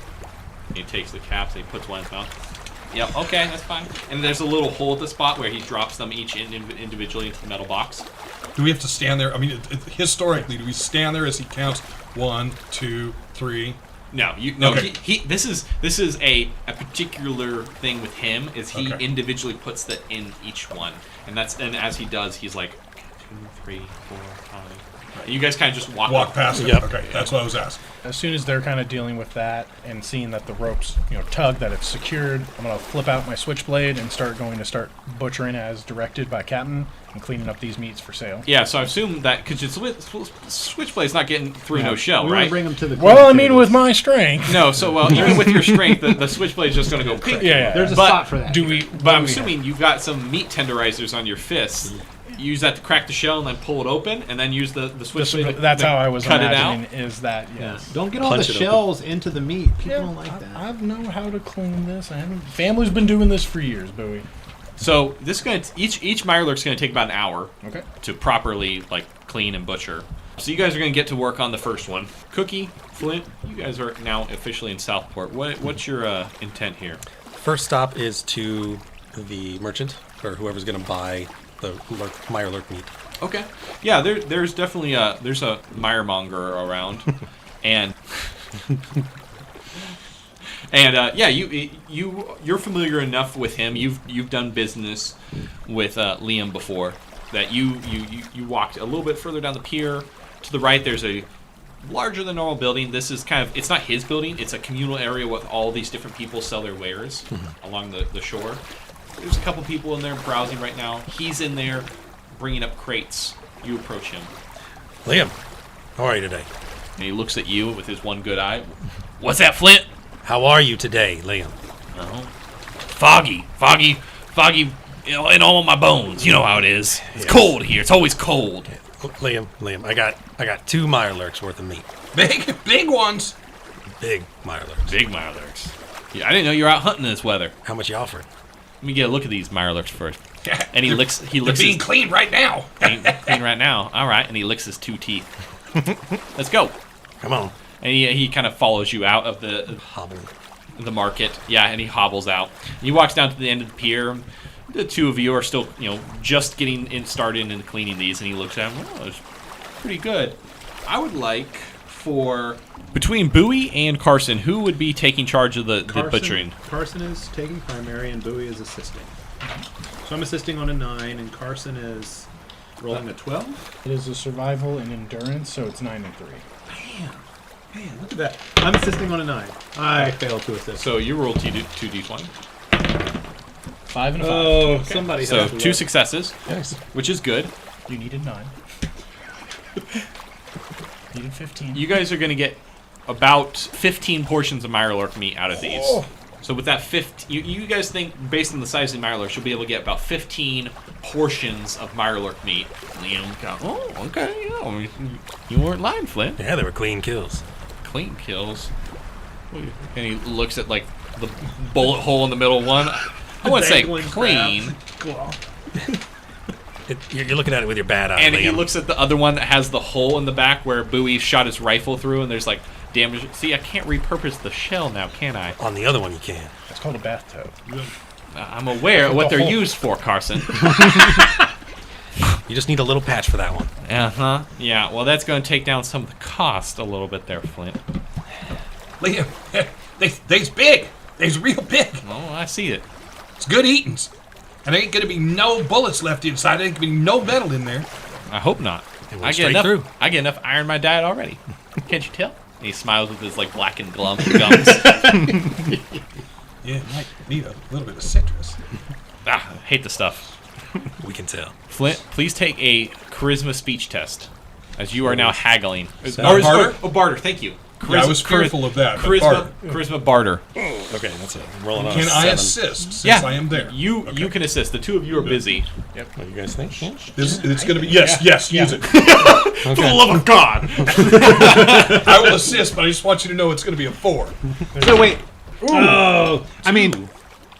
Speaker 2: He takes the caps and he puts one in his mouth. Yep, okay, that's fine. And there's a little hole at the spot where he drops them each individually into the metal box.
Speaker 1: Do we have to stand there? I mean, historically, do we stand there as he counts 1, 2, 3?
Speaker 2: No,
Speaker 1: Okay.
Speaker 2: This is a particular thing with him is he
Speaker 1: Okay.
Speaker 2: individually puts that in each one, and as he does, he's like 2, 3, 4, 5. You guys kind of just walk up.
Speaker 1: Past it.
Speaker 3: Yep.
Speaker 1: Okay, that's what I was asking.
Speaker 5: As soon as they're kind of dealing with that and seeing that the rope's, tug, that it's secured, I'm going to flip out my switchblade and start butchering as directed by Captain and cleaning up these meats for sale.
Speaker 2: Yeah, so I assume that because switchblade's not getting through no shell,
Speaker 4: We want
Speaker 2: right?
Speaker 4: to bring them to the.
Speaker 5: Well, I
Speaker 4: clean
Speaker 5: mean,
Speaker 4: tables.
Speaker 5: with my strength.
Speaker 2: No, so well, even with your strength, the switchblade's just going to go pink.
Speaker 5: Yeah.
Speaker 4: There's a
Speaker 2: But
Speaker 4: spot for that.
Speaker 5: Do we?
Speaker 2: But I'm assuming you've got some meat tenderizers on your fists. Use that to crack the shell and then pull it open, and then use the switchblade.
Speaker 5: That's how I was
Speaker 2: cut
Speaker 5: imagining.
Speaker 2: it out.
Speaker 5: Is that
Speaker 4: Yeah.
Speaker 5: yes?
Speaker 4: Don't get all the
Speaker 3: Punch it open.
Speaker 4: shells into the meat. People don't like that.
Speaker 5: I know how to clean this. Family's been doing this for years, Bowie.
Speaker 2: So this is going to each Mirelurk's going to take about an hour
Speaker 5: Okay.
Speaker 2: to properly clean and butcher. So you guys are going to get to work on the first one. Cookie, Flint, you guys are now officially in Southport. What's your intent here?
Speaker 3: First stop is to the merchant, or whoever's going to buy the Mirelurk meat.
Speaker 2: Okay. Yeah, there's definitely there's a Miremonger around, and yeah, you're familiar enough with him. You've done business with Liam before. That you walked a little bit further down the pier. To the right, there's a larger than normal building. This is it's not his building. It's a communal area with all these different people sell their wares along the shore. There's a couple people in there browsing right now. He's in there bringing up crates. You approach him.
Speaker 3: Liam, how are you today?
Speaker 2: And he looks at you with his one good eye. What's that, Flint?
Speaker 3: How are you today, Liam?
Speaker 2: Oh. Foggy, in all my bones. You know how it is. It's
Speaker 3: Yes.
Speaker 2: cold here. It's always cold.
Speaker 3: Liam, I got 2 Mirelurks worth of meat.
Speaker 1: Big ones.
Speaker 3: Big Mirelurks.
Speaker 2: Big Mirelurks. Yeah, I didn't know you were out hunting in this weather.
Speaker 3: How much you offering?
Speaker 2: Let me get a look at these Mirelurks first. And he licks
Speaker 1: They're
Speaker 2: his
Speaker 1: being cleaned right now.
Speaker 2: clean right now. All right, and he licks his 2 teeth. Let's go.
Speaker 3: Come on.
Speaker 2: And he kind of follows you out of
Speaker 3: Hobble.
Speaker 2: the market. Yeah, and he hobbles out. He walks down to the end of the pier. The 2 of you are still, just getting started in cleaning these, and he looks at them. Oh, it's pretty good. I would like for between Buoy and Carson, who would be taking charge of the butchering?
Speaker 4: Carson is taking primary, and Bowie is assisting. So I'm assisting on a 9, and Carson is rolling a 12.
Speaker 5: It is a survival and endurance, so it's 9 and 3.
Speaker 4: Man, look at that. I'm assisting on a 9. I failed to assist.
Speaker 2: So you roll 2d20.
Speaker 5: 5 and a 5.
Speaker 4: Oh, somebody
Speaker 2: So
Speaker 4: has to
Speaker 2: 2
Speaker 4: look.
Speaker 2: successes,
Speaker 3: Nice.
Speaker 2: which is good.
Speaker 5: You needed 9. Needed 15.
Speaker 2: You guys are going to get about 15 portions of Mirelurk meat out of these. So with that 15, you guys think, based on the size of the Mirelurks, you'll be able to get about 15 portions of Mirelurk meat. Liam goes, oh, okay, yeah, you weren't lying, Flint.
Speaker 3: Yeah, they were clean kills.
Speaker 2: Clean kills. And he looks at, like, the bullet hole in the middle one. I wouldn't say
Speaker 4: Dangling
Speaker 2: clean.
Speaker 3: You're looking at it with your bad eye,
Speaker 2: And
Speaker 3: Liam.
Speaker 2: he looks at the other one that has the hole in the back where Bowie shot his rifle through, and there's like damage. See, I can't repurpose the shell now, can I?
Speaker 3: On the other one, you can.
Speaker 5: It's called a bathtub.
Speaker 2: I'm aware of what
Speaker 5: The
Speaker 2: they're
Speaker 5: whole-
Speaker 2: used for, Carson.
Speaker 3: You just need a little patch for that one.
Speaker 2: Uh-huh. Yeah, well, that's going to take down some of the cost a little bit there, Flint.
Speaker 1: Liam, they's big. They's real big.
Speaker 2: Oh, I see it.
Speaker 1: It's good eatings. And there ain't gonna be no bullets left inside. There ain't gonna be no metal in there.
Speaker 2: I hope not.
Speaker 3: It went straight through.
Speaker 2: I get enough iron in my diet already. Can't you tell? And he smiles with his, like, blackened gums.
Speaker 1: Yeah, might need a little bit of citrus.
Speaker 2: I hate the stuff.
Speaker 3: We can tell.
Speaker 2: Flint, please take a charisma speech test, as you are now haggling.
Speaker 1: Barter?
Speaker 2: Barter, thank you.
Speaker 1: Yeah, I was fearful of that. But
Speaker 2: Charisma barter.
Speaker 3: Okay, that's it. I'm rolling on
Speaker 1: Can
Speaker 3: a
Speaker 1: I
Speaker 3: 7.
Speaker 1: assist since
Speaker 2: Yeah,
Speaker 1: I am there?
Speaker 2: You
Speaker 1: Okay.
Speaker 2: can assist. The two of you are busy.
Speaker 3: What do you guys think?
Speaker 1: It's going to be yes. Use it.
Speaker 2: For the love of God!
Speaker 1: I will assist, but I just want you to know it's going to be a 4.
Speaker 4: So wait. Oh, I mean,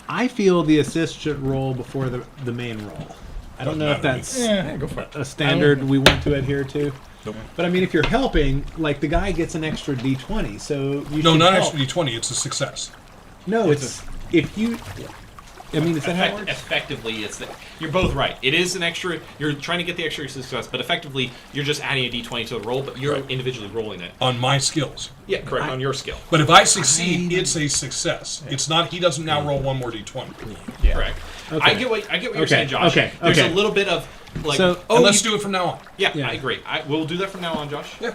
Speaker 4: I feel the assist should roll before the main roll. I don't know if that's
Speaker 5: Yeah, go for it.
Speaker 4: a standard we want to adhere to. But I mean, if you're helping, like the guy gets an extra D20, so you
Speaker 1: No,
Speaker 4: should
Speaker 1: not
Speaker 4: help.
Speaker 1: extra D20. It's a success.
Speaker 4: No, it's if you. I mean, is that how it works?
Speaker 2: Effectively, you're both right. It is an extra. You're trying to get the extra success, but effectively, you're just adding a d20 to the roll, but you're individually rolling it.
Speaker 1: On my skills.
Speaker 2: Yeah, correct. On your skill.
Speaker 1: But if I succeed, it's a success. It's not. He doesn't now roll one more D20.
Speaker 2: Yeah. Correct.
Speaker 4: Okay.
Speaker 2: I get what you're saying, Josh.
Speaker 4: Okay.
Speaker 2: There's a little bit of like.
Speaker 4: So-
Speaker 1: And let's do it from now on.
Speaker 2: Yeah,
Speaker 4: Yeah.
Speaker 2: I agree. We'll do that from now on, Josh.
Speaker 1: Yeah.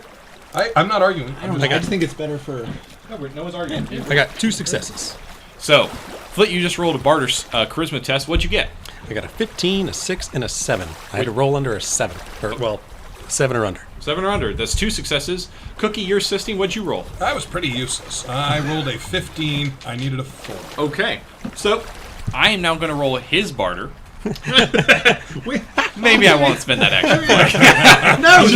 Speaker 1: I'm not arguing.
Speaker 4: I don't know. I just think it's better for.
Speaker 2: No one's arguing.
Speaker 3: I got 2 successes.
Speaker 2: So, Flint, you just rolled a barter charisma test. What'd you get?
Speaker 3: I got a 15, a 6, and a 7. I had to roll under a 7. Or, well, 7 or under.
Speaker 2: 7 or under. That's 2 successes. Cookie, you're assisting. What'd you roll?
Speaker 1: I was pretty useless. I rolled a 15. I needed a 4.
Speaker 2: Okay. So, I am now going to roll his barter. Maybe I won't spend that extra point.
Speaker 4: No,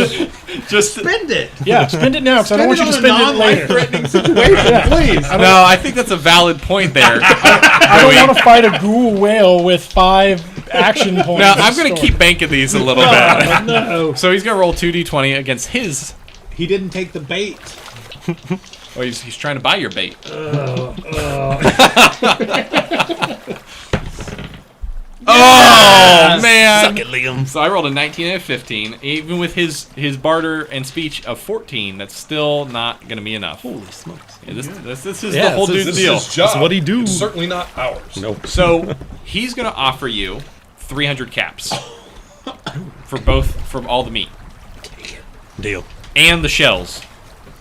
Speaker 2: Just
Speaker 4: spend it.
Speaker 5: Yeah, spend it now because I don't want you to spend it later.
Speaker 4: threatening situation, please.
Speaker 2: No, I think that's a valid point there.
Speaker 5: I don't want to fight a ghoul whale with 5 action points.
Speaker 2: Now, I'm going to keep banking these a little bit.
Speaker 4: No,
Speaker 2: So he's going to roll 2d20 against his.
Speaker 4: he didn't take the bait.
Speaker 2: Oh, he's trying to buy your bait. Oh, man.
Speaker 3: Suck it, Liam.
Speaker 2: So I rolled a 19 and a 15. Even with his barter and speech of 14, that's still not going to be enough.
Speaker 3: Holy smokes.
Speaker 2: Yeah, this is
Speaker 3: Yeah,
Speaker 2: the whole
Speaker 3: this is-
Speaker 2: dude's
Speaker 1: This
Speaker 2: deal.
Speaker 1: is his job.
Speaker 3: That's what he do.
Speaker 1: It's certainly not ours.
Speaker 3: Nope.
Speaker 2: So he's going to offer you 300 caps for all the meat
Speaker 3: Deal.
Speaker 2: and the shells,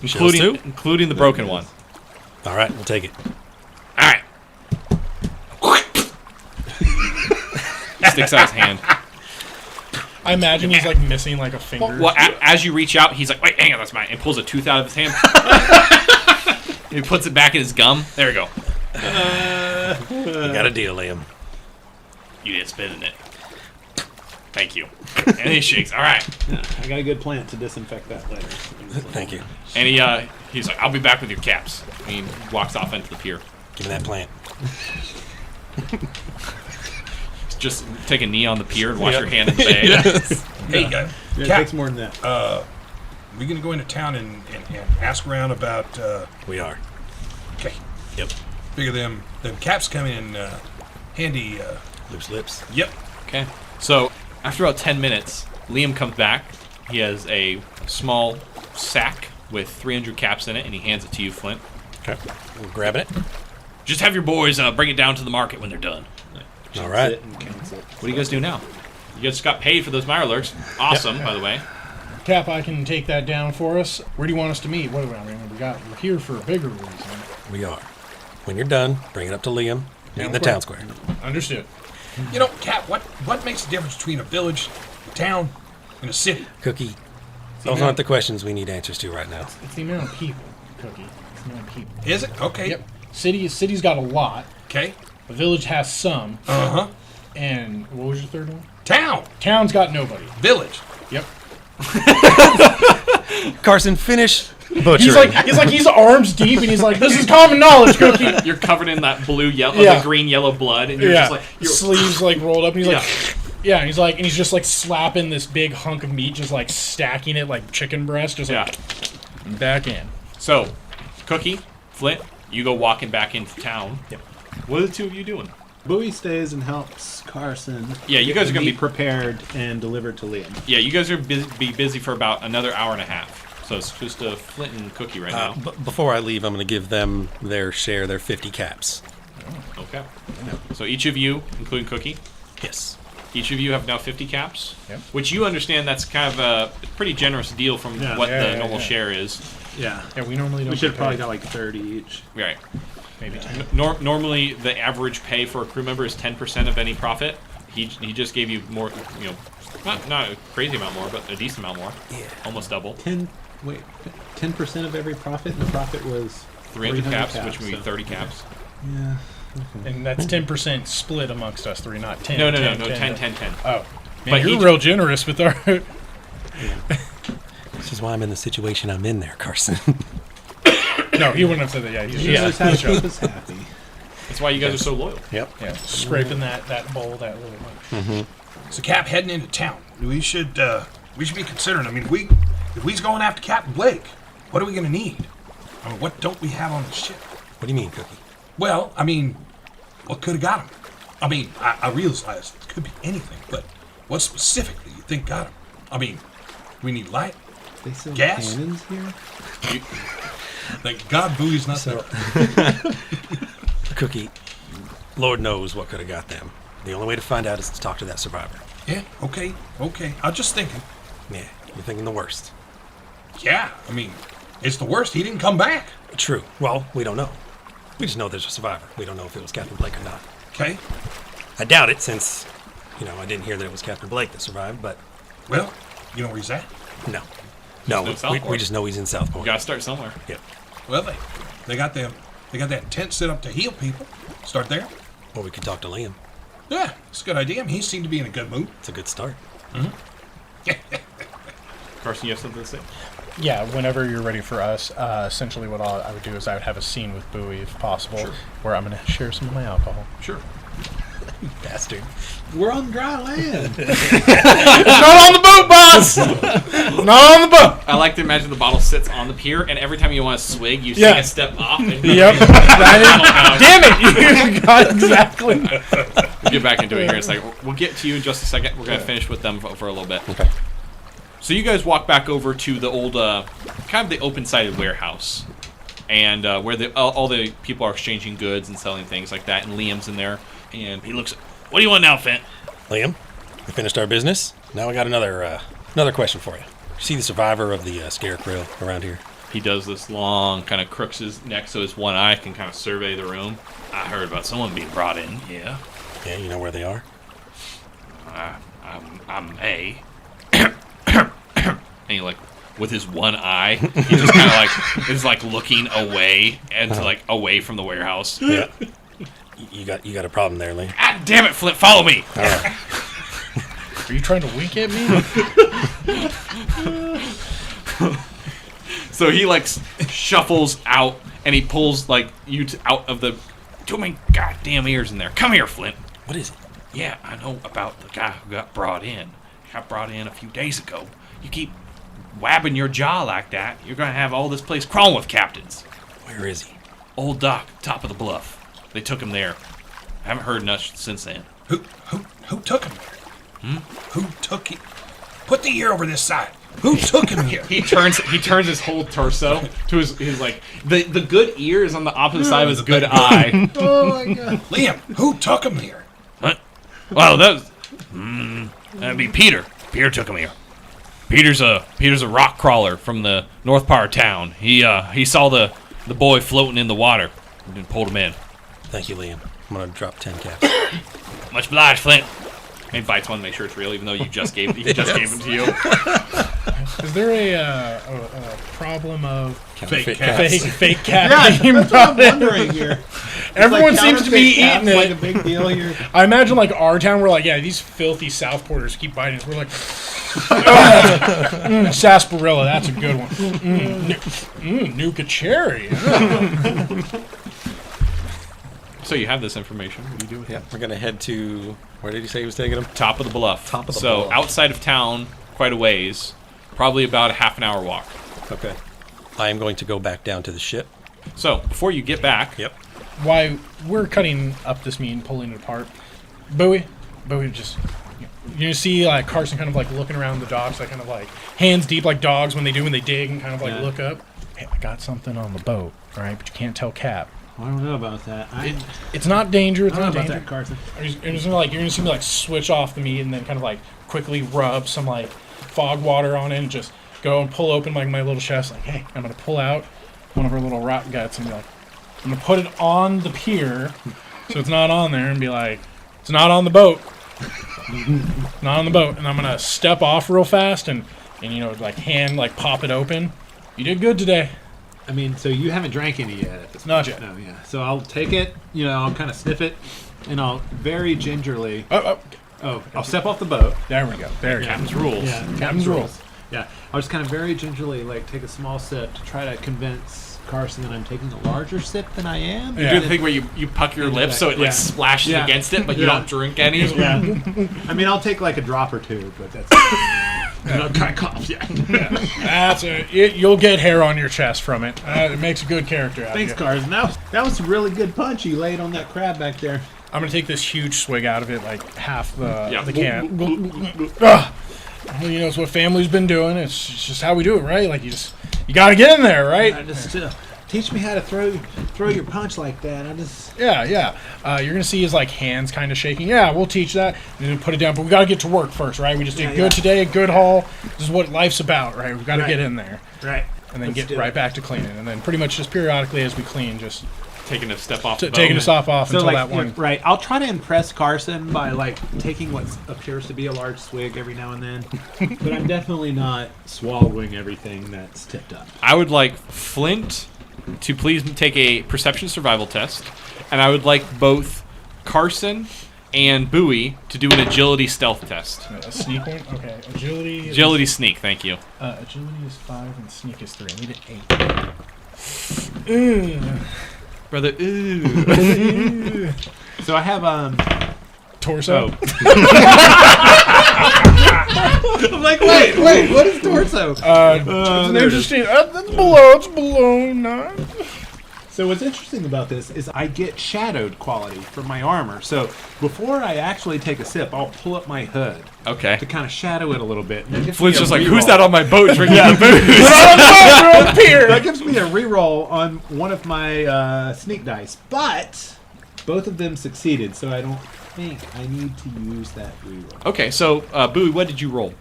Speaker 3: Shells too?
Speaker 2: including the broken one.
Speaker 3: All right, we'll take it.
Speaker 2: All right. Sticks out his hand.
Speaker 5: I imagine he's like missing like a finger.
Speaker 2: Well, as you reach out, he's like, "Wait, hang on, that's mine," and pulls a tooth out of his hand. He puts it back in his gum. There we go.
Speaker 3: You got a deal, Liam.
Speaker 2: You didn't spit in it. Thank you. And he shakes. All right.
Speaker 4: I got a good plan to disinfect that later.
Speaker 3: Thank you.
Speaker 2: And he's like, "I'll be back with your caps." And he walks off into the pier.
Speaker 3: Give me that plant.
Speaker 2: Just take a knee on the pier and wash your hand in the bay.
Speaker 1: Hey,
Speaker 4: Yeah, it
Speaker 1: Cap,
Speaker 4: takes more than that.
Speaker 1: we going to go into town and ask around about...
Speaker 3: We are.
Speaker 1: okay.
Speaker 3: Yep.
Speaker 1: Figure them caps come in handy.
Speaker 3: Loose lips.
Speaker 1: Yep.
Speaker 2: Okay. So after about 10 minutes, Liam comes back. He has a small sack with 300 caps in it, and he hands it to you, Flint.
Speaker 3: Okay. We're grabbing it.
Speaker 2: Just have your boys bring it down to the market when they're done.
Speaker 3: All right.
Speaker 2: What do you guys do now? You guys got paid for those Mirelurks. Awesome, by the way.
Speaker 5: Cap, I can take that down for us. Where do you want us to meet? What do we're here for a bigger reason.
Speaker 3: We are. When you're done, bring it up to Liam. Meet in the town square.
Speaker 5: Understood.
Speaker 1: You know, Cap, what makes the difference between a village, a town, and a city?
Speaker 3: Cookie. Those aren't the questions we need answers to right now.
Speaker 5: It's the amount of people, Cookie. It's the amount of people.
Speaker 1: Is it? Okay.
Speaker 5: Yep. City's got a lot.
Speaker 1: Okay.
Speaker 5: The village has some.
Speaker 1: Uh-huh.
Speaker 5: And what was your third one?
Speaker 1: Town.
Speaker 5: Town's got nobody.
Speaker 1: Village.
Speaker 5: Yep.
Speaker 3: Carson, finish butchering.
Speaker 5: He's arms deep, and he's like, "This is common knowledge, Cookie."
Speaker 2: You're covered in that blue, yellow,
Speaker 5: Yeah.
Speaker 2: the green, yellow blood, and you're
Speaker 5: Yeah.
Speaker 2: just like,
Speaker 5: Sleeves like rolled up, and he's
Speaker 2: Yeah.
Speaker 5: like, yeah, and he's just like slapping this big hunk of meat, just like stacking it like chicken breast, just like back in.
Speaker 2: So, Cookie, Flint, you go walking back into town.
Speaker 3: Yep.
Speaker 2: What are the two of you doing?
Speaker 4: Buoy stays and helps Carson.
Speaker 2: Yeah, you guys are gonna
Speaker 4: be
Speaker 2: be-
Speaker 4: prepared and delivered to Liam.
Speaker 2: Yeah, you guys are be busy for about another hour and a half. So it's just a Flint and Cookie right now.
Speaker 3: Before I leave, I'm going to give them their share, their 50 caps.
Speaker 2: Okay. So each of you, including Cookie,
Speaker 3: Yes.
Speaker 2: each of you have now 50 caps,
Speaker 5: Yep.
Speaker 2: which you understand that's kind of a pretty generous deal from what the normal
Speaker 5: yeah.
Speaker 2: share is.
Speaker 4: Yeah.
Speaker 5: Yeah, we normally don't.
Speaker 4: We should have
Speaker 5: get
Speaker 4: probably
Speaker 5: paid.
Speaker 4: got like 30 each.
Speaker 2: Right.
Speaker 5: maybe 10.
Speaker 2: Normally, the average pay for a crew member is 10% of any profit. He just gave you more, not a crazy amount more, but a decent amount more.
Speaker 3: Yeah.
Speaker 2: Almost double.
Speaker 4: 10% of every profit, and the profit was
Speaker 2: 300 caps, which would be
Speaker 4: so-
Speaker 2: 30 caps.
Speaker 4: Yeah.
Speaker 5: And that's 10% split amongst us three, not 10.
Speaker 2: No,
Speaker 5: 10.
Speaker 2: 10.
Speaker 5: Oh, man,
Speaker 2: But
Speaker 5: you're
Speaker 2: each-
Speaker 5: real generous with our.
Speaker 3: This is why I'm in the situation I'm in there, Carson.
Speaker 5: No, he wouldn't have said that. Yeah, he's
Speaker 4: You
Speaker 5: just
Speaker 4: just have to keep us happy.
Speaker 2: That's why you guys are so loyal.
Speaker 3: Yep.
Speaker 5: scraping that bowl that little.
Speaker 1: So Cap heading into town. We should be considering. I mean, if we's going after Captain Blake, what are we gonna need? I mean, what don't we have on the ship?
Speaker 3: What do you mean, Cookie?
Speaker 1: Well, I mean, what could have got him? I mean, I realize it could be anything, but what specifically you think got him? I mean, we need light.
Speaker 4: They sell
Speaker 1: Gas?
Speaker 4: cannons here?
Speaker 1: Thank God Bowie's not there.
Speaker 3: Cookie, Lord knows what could have got them. The only way to find out is to talk to that survivor.
Speaker 1: Yeah, okay. I was just thinking.
Speaker 3: Yeah, you're thinking the worst.
Speaker 1: Yeah, I mean, it's the worst. He didn't come back.
Speaker 3: True. Well, we don't know. We just know there's a survivor. We don't know if it was Captain Blake or not.
Speaker 1: Okay.
Speaker 3: I doubt it since, I didn't hear that it was Captain Blake that survived, but
Speaker 1: Well, you know where he's at?
Speaker 3: no.
Speaker 2: know
Speaker 3: No, we
Speaker 2: Southport.
Speaker 3: just know he's in Southport.
Speaker 2: You gotta start somewhere.
Speaker 3: Yep.
Speaker 1: Well, they got that tent set up to heal people. Start there.
Speaker 3: Or we could talk to Liam.
Speaker 1: Yeah, it's a good idea. I mean, he seemed to be in a good mood.
Speaker 3: It's a good start.
Speaker 2: Carson, you have something to say?
Speaker 5: Yeah, whenever you're ready for us, essentially what I would do is I would have a scene with Buoy, if possible,
Speaker 1: Sure.
Speaker 5: where I'm going to share some of my alcohol.
Speaker 1: Sure.
Speaker 3: Bastard.
Speaker 4: We're on dry land.
Speaker 5: Not on the boat, boss! Not on the boat!
Speaker 2: I like to imagine the bottle sits on the pier, and every time you want to swig, you
Speaker 5: Yeah.
Speaker 2: take a step off. And
Speaker 5: Yep. Damn it! You got exactly.
Speaker 2: We'll get back into it here in a second. We'll get to you in just a second. We're going to finish with them for a little bit.
Speaker 3: Okay.
Speaker 2: So you guys walk back over to the old, kind of the open-sided warehouse, and where all the people are exchanging goods and selling things like that. And Liam's in there, and he looks. What do you want now, Flint?
Speaker 3: Liam, we finished our business. Now I got another question for you. See the survivor of the scarecrow around here?
Speaker 2: He does this long, kind of crooks his neck so his one eye can kind of survey the room. I heard about someone being brought in. Yeah,
Speaker 3: Yeah, you know where they are?
Speaker 2: I'm A. And he, like, with his one eye, he just kind of is like looking away and like away from the warehouse.
Speaker 3: Yeah. You got a problem there, Liam.
Speaker 2: God damn it, Flint! Follow me.
Speaker 3: All right.
Speaker 5: Are you trying to wink at me?
Speaker 2: So he like shuffles out and he pulls like you out of the too many goddamn ears in there. Come here, Flint.
Speaker 3: What is it?
Speaker 2: Yeah, I know about the guy who got brought in. Got brought in a few days ago. You keep wabbing your jaw like that, you're gonna have all this place crawling with captains.
Speaker 3: Where is he?
Speaker 2: Old Doc, top of the bluff. They took him there. I haven't heard much since then.
Speaker 1: Who took him there? Who took him? Put the ear over this side. Who took him here?
Speaker 2: He turns his whole torso to his like the good ear is on the opposite side of his good eye.
Speaker 4: Oh my god.
Speaker 1: Liam, who took him here?
Speaker 2: What? Well, that'd be Peter. Peter took him here. Peter's a rock crawler from the north part of town. He saw the boy floating in the water and pulled him in.
Speaker 3: Thank you, Liam. I'm gonna drop 10 caps.
Speaker 2: Much obliged, Flint. And he bites one to make sure it's real, even though he just gave him to you.
Speaker 5: Is there a problem of
Speaker 1: Fake
Speaker 5: fake cat
Speaker 4: Yeah,
Speaker 5: being
Speaker 4: that's what I'm
Speaker 5: brought in?
Speaker 4: wondering here.
Speaker 5: Everyone seems to be
Speaker 4: Counterfeit
Speaker 5: eating
Speaker 4: cat's
Speaker 5: it.
Speaker 4: like a big deal here.
Speaker 5: I imagine like our town, we're like, yeah, these filthy Southporters keep biting us. We're like, sarsaparilla, that's a good one. Nuka cherry.
Speaker 2: So you have this information. What do you do with it?
Speaker 3: Yeah, we're gonna head to. Where did he say he was taking him?
Speaker 2: Top of the bluff.
Speaker 3: Top of the
Speaker 2: so
Speaker 3: bluff.
Speaker 2: outside of town, quite a ways, probably about a half an hour walk.
Speaker 3: Okay. I am going to go back down to the ship
Speaker 2: So before you get back,
Speaker 3: Yep.
Speaker 5: While we're cutting up this meat and pulling it apart, Buoy just, you're gonna see like Carson kind of like looking around the docks, like kind of like hands deep like dogs when they dig and kind of like look up. Hey, I got something on the boat, all right, but you can't tell Cap.
Speaker 4: I don't know about that.
Speaker 5: It's not danger. It's
Speaker 4: I don't
Speaker 5: not
Speaker 4: know
Speaker 5: danger.
Speaker 4: about that, Carson.
Speaker 5: You're gonna see me like switch off the meat and then kind of like quickly rub some like fog water on it and just go and pull open like my little chest. Like, hey, I'm gonna pull out one of our little rot guts and be like, I'm gonna put it on the pier so it's not on there and be like, it's not on the boat. Not on the boat. And I'm gonna step off real fast and like hand like pop it open. You did good today.
Speaker 4: I mean, so you haven't drank any yet at this point?
Speaker 5: Not yet.
Speaker 4: No, yeah. So I'll take it, I'll kind of sniff it, and I'll very gingerly... I'll step off the boat.
Speaker 5: There we go. There we go.
Speaker 2: Captain's rules.
Speaker 4: Yeah,
Speaker 5: Captain's rules.
Speaker 4: Yeah, I'll just kind of very gingerly, like, take a small sip to try to convince Carson that I'm taking a larger sip than I am.
Speaker 2: You do the thing where you puck your lips so it like splashes against it, but you don't drink any.
Speaker 4: Yeah. I mean, I'll take like a drop or two, but that's... I'll kind of cough,
Speaker 5: That's it. You'll get hair on your chest from it. It makes a good character out
Speaker 4: Thanks,
Speaker 5: of you.
Speaker 4: Carson. That was a really good punch you laid on that crab back there.
Speaker 5: I'm gonna take this huge swig out of it, like half the can. It's what family's been doing. It's just how we do it, right? Like you gotta get in there, right?
Speaker 4: Just teach me how to throw your punch like that.
Speaker 5: Yeah. You're gonna see his like hands kind of shaking. Yeah, we'll teach that and then put it down. But we gotta get to work first, right? We just did good today, good haul. This is what life's about, right? We gotta get in there,
Speaker 4: right?
Speaker 5: And then get right back to cleaning, and then pretty much just periodically as we clean, just
Speaker 2: taking a step off.
Speaker 5: Taking a step off
Speaker 4: so
Speaker 5: until
Speaker 4: like,
Speaker 5: that one.
Speaker 4: Right. I'll try to impress Carson by like taking what appears to be a large swig every now and then, but I'm definitely not swallowing everything that's tipped up.
Speaker 2: I would like Flint to please take a perception survival test, and I would like both Carson and Buoy to do an agility stealth test.
Speaker 5: A sneak one? Okay. Agility.
Speaker 2: Agility sneak, thank you.
Speaker 5: Agility is 5 and sneak is 3. I need an 8.
Speaker 2: Brother, ooh.
Speaker 4: So I have
Speaker 5: Torso.
Speaker 4: I'm like, wait, what is torso?
Speaker 5: It's an interesting. That's below. It's below 9.
Speaker 4: So what's interesting about this is I get shadowed quality from my armor. So before I actually take a sip, I'll pull up my hood
Speaker 2: Okay.
Speaker 4: to kind of shadow it a little bit. And
Speaker 2: Flint's just like, who's that on my boat drinking the booze?
Speaker 4: That gives me a reroll on one of my sneak dice, but both of them succeeded, so I don't think I need to use that reroll.
Speaker 2: Okay, so Buoy, what did you roll?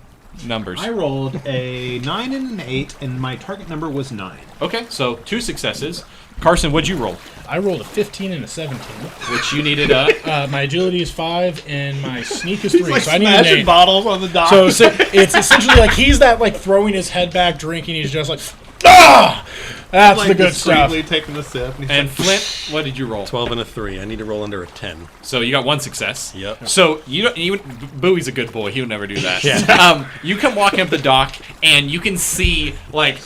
Speaker 2: Numbers.
Speaker 4: I rolled a 9 and an 8, and my target number was 9.
Speaker 2: Okay, so 2 successes. Carson, what'd you roll?
Speaker 5: I rolled a 15 and a 17.
Speaker 2: Which you needed
Speaker 5: My agility is 5 and my sneak is 3.
Speaker 4: Like
Speaker 5: so I need an 8.
Speaker 4: bottles on the dock.
Speaker 5: So it's essentially like he's that like throwing his head back, drinking. He's just like, ah, that's
Speaker 4: like
Speaker 5: the good stuff.
Speaker 4: taking the sip.
Speaker 2: And Flint, what did you roll?
Speaker 3: 12 and a 3. I need to roll under a 10.
Speaker 2: So you got 1 success.
Speaker 3: Yep.
Speaker 2: So you don't. Bowie's a good boy. He would never do that. You come walking up the dock, and you can see like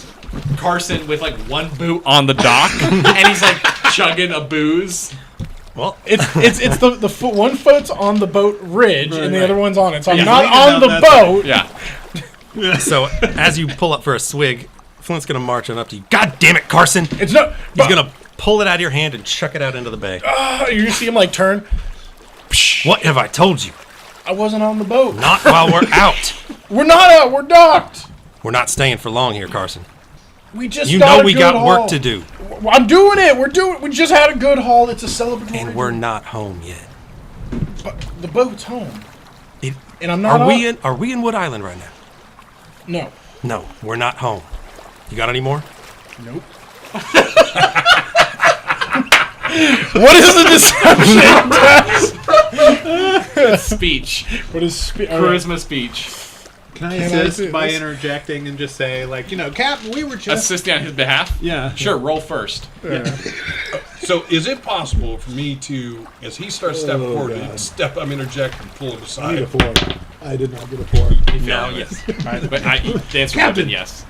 Speaker 2: Carson with like one boot on the dock, and he's like chugging a booze.
Speaker 3: Well,
Speaker 5: It's the foot, one foot's on the boat ridge and the
Speaker 4: right.
Speaker 5: other one's on it. So I'm
Speaker 2: Yeah.
Speaker 5: not
Speaker 4: Leaning
Speaker 5: on
Speaker 4: down
Speaker 5: the
Speaker 4: that
Speaker 5: boat.
Speaker 2: Yeah.
Speaker 3: so as you pull up for a swig, Flint's going to march on up to you. God damn it, Carson!
Speaker 5: It's not.
Speaker 3: He's going to pull it out of your hand and chuck it out into the bay.
Speaker 5: You see him like turn.
Speaker 3: What have I told you?
Speaker 5: I wasn't on the boat.
Speaker 3: Not while we're out.
Speaker 5: We're not out. We're docked.
Speaker 3: We're not staying for long here, Carson.
Speaker 5: We just
Speaker 3: You
Speaker 5: got
Speaker 3: know
Speaker 5: a
Speaker 3: we
Speaker 5: good
Speaker 3: got
Speaker 5: haul.
Speaker 3: work to do,
Speaker 5: I'm doing it. We just had a good haul. It's a celebratory.
Speaker 3: and we're not home yet.
Speaker 5: But the boat's home.
Speaker 3: It,
Speaker 5: And I'm not.
Speaker 3: Are we in Wood Island right now?
Speaker 5: No.
Speaker 3: No, we're not home. You got any more?
Speaker 5: Nope. What is the deception?
Speaker 2: Speech.
Speaker 5: What is
Speaker 2: Charisma speech.
Speaker 4: Can I
Speaker 5: Can I
Speaker 4: assist
Speaker 5: do
Speaker 4: by
Speaker 5: this?
Speaker 4: interjecting and just say, like, Captain, we were just...
Speaker 2: Assisting on his behalf?
Speaker 4: Yeah.
Speaker 2: Sure, roll first.
Speaker 1: So is it possible for me to, as he starts stepping forward, to step, interject and pull him aside?
Speaker 4: 4. I did not get a 4.
Speaker 2: No, yes. But the answer would have been yes.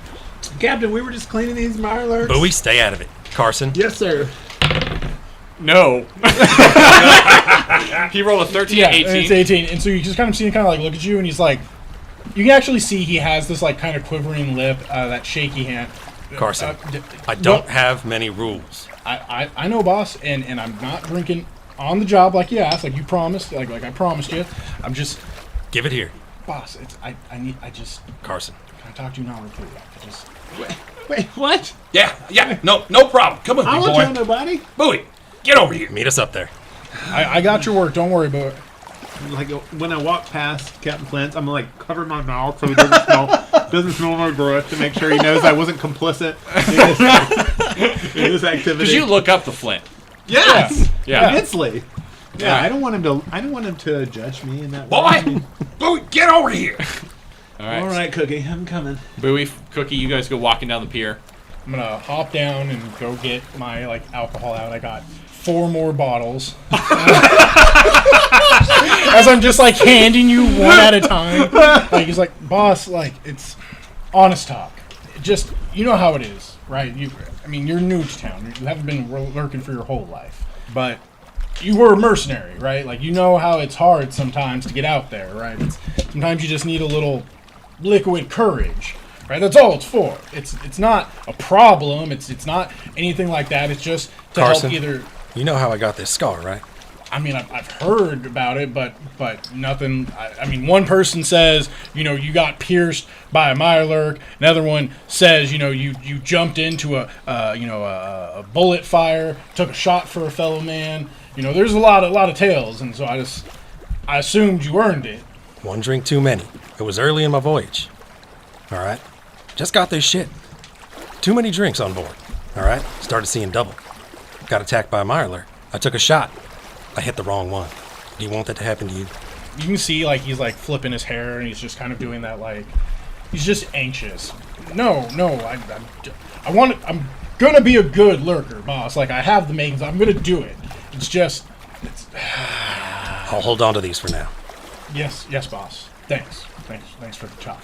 Speaker 4: Captain, we were just cleaning these Mirelurks.
Speaker 3: Bowie, stay out of it. Carson?
Speaker 4: Yes, sir.
Speaker 2: No. He rolled a 13
Speaker 5: Yeah,
Speaker 2: 18.
Speaker 5: it's 18. And so you just kind of see him kind of like look at you, and he's like, you can actually see he has this like kind of quivering lip, that shaky hand.
Speaker 3: Carson, I don't have many rules.
Speaker 5: I know, boss, and I'm not drinking on the job like you asked, like you promised, like I promised you. I'm just,
Speaker 3: Give it here.
Speaker 5: boss. I just.
Speaker 3: Carson.
Speaker 5: Can I talk to you now, or please? I just.
Speaker 4: Wait, what?
Speaker 1: Yeah, no problem. Come with
Speaker 4: I
Speaker 1: me,
Speaker 4: won't
Speaker 1: boy.
Speaker 4: tell nobody.
Speaker 1: Buoy, get over here.
Speaker 3: Meet us up there.
Speaker 5: I got your work. Don't worry about it.
Speaker 4: Like when I walk past Captain Flint's, I'm gonna like cover my mouth so he doesn't smell my breath, to make sure he knows I wasn't complicit in this activity.
Speaker 2: Because you look up the Flint.
Speaker 4: Yes,
Speaker 2: Yeah.
Speaker 4: immensely. Yeah,
Speaker 2: Alright.
Speaker 4: I don't want him to judge me in that way.
Speaker 1: Boy, Buoy, get over here.
Speaker 2: All right.
Speaker 4: All right, Cookie, I'm coming.
Speaker 2: Buoy, Cookie, you guys go walking down the pier.
Speaker 5: I'm gonna hop down and go get my like alcohol out. I got 4 more bottles. As I'm just like handing you one at a time. Like he's like, boss, like it's honest talk. Just you know how it is, right? You're new to town. You haven't been lurking for your whole life, but you were a mercenary, right? Like you know how it's hard sometimes to get out there, right? Sometimes you just need a little liquid courage. Right, that's all it's for. It's not a problem. It's not anything like that. It's just to
Speaker 3: Carson,
Speaker 5: help either.
Speaker 3: You know how I got this scar, right?
Speaker 5: I mean, I've heard about it, but nothing. I mean, one person says, you got pierced by a Mirelurk. Another one says, you jumped into a bullet fire, took a shot for a fellow man. There's a lot of tales, and so I assumed you earned it.
Speaker 3: One drink too many. It was early in my voyage. All right? Just got this shit. Too many drinks on board. All right? Started seeing double. Got attacked by a Mirelurk. I took a shot. I hit the wrong one. Do you want that to happen to you?
Speaker 5: You can see like he's like flipping his hair, and he's just kind of doing that like he's just anxious. No, I want it. I'm gonna be a good lurker, boss. Like I have the makings. I'm gonna do it. It's
Speaker 3: I'll hold on to these for now.
Speaker 5: yes, boss. Thanks for the chop.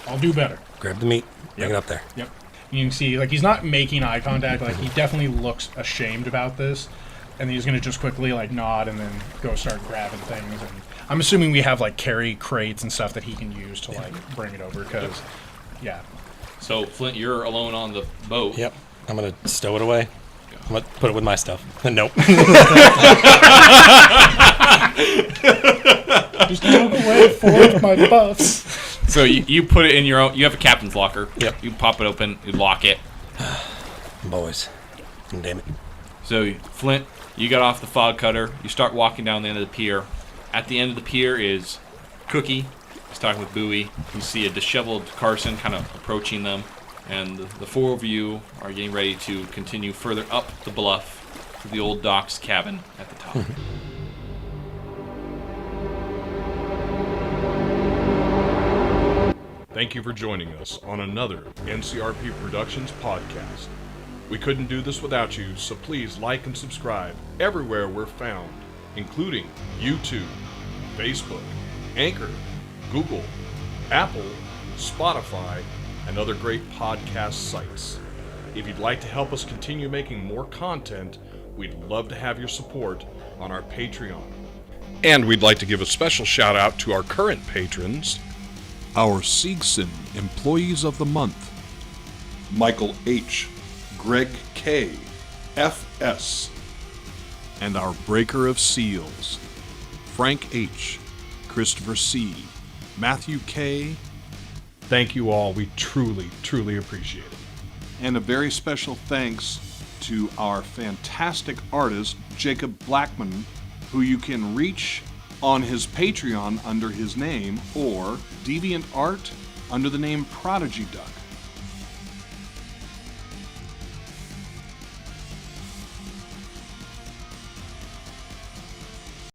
Speaker 5: I'll do better.
Speaker 3: Grab the meat. Bring it up there.
Speaker 5: Yep. You can see like he's not making eye contact. Like he definitely looks ashamed about this, and he's gonna just quickly like nod and then go start grabbing things. And I'm assuming we have like carry crates and stuff that he can use to like bring it over. Because yeah.
Speaker 2: So, Flint, you're alone on the boat.
Speaker 3: Yep. I'm going to stow it away. I'm going to put it with my stuff. Nope.
Speaker 5: Just took away 4 of my buffs.
Speaker 2: So you put it in your own. You have a captain's locker.
Speaker 3: Yep.
Speaker 2: You pop it open. You lock it.
Speaker 3: Boys. Damn it.
Speaker 2: So Flint, you got off the fog cutter. You start walking down the end of the pier. At the end of the pier is Cookie. He's talking with Buoy. You see a disheveled Carson kind of approaching them, and the 4 of you are getting ready to continue further up the bluff to the old Doc's cabin at the top.
Speaker 6: Thank you for joining us on another NCRP Productions podcast. We couldn't do this without you, so please like and subscribe everywhere we're found, including YouTube, Facebook, Anchor, Google, Apple, Spotify, and other great podcast sites. If you'd like to help us continue making more content, we'd love to have your support on our Patreon. And we'd like to give a special shout out to our current patrons,
Speaker 1: Our Seegson Employees of the Month: Michael H., Greg K., F.S., and our Breaker of Seals: Frank H., Christopher C., Matthew K.,
Speaker 6: thank you all. We truly, truly appreciate it.
Speaker 1: and a very special thanks to our fantastic artist, Jacob Blackmon, who you can reach on his Patreon under his name, or Deviant Art under the name Prodigy Duck.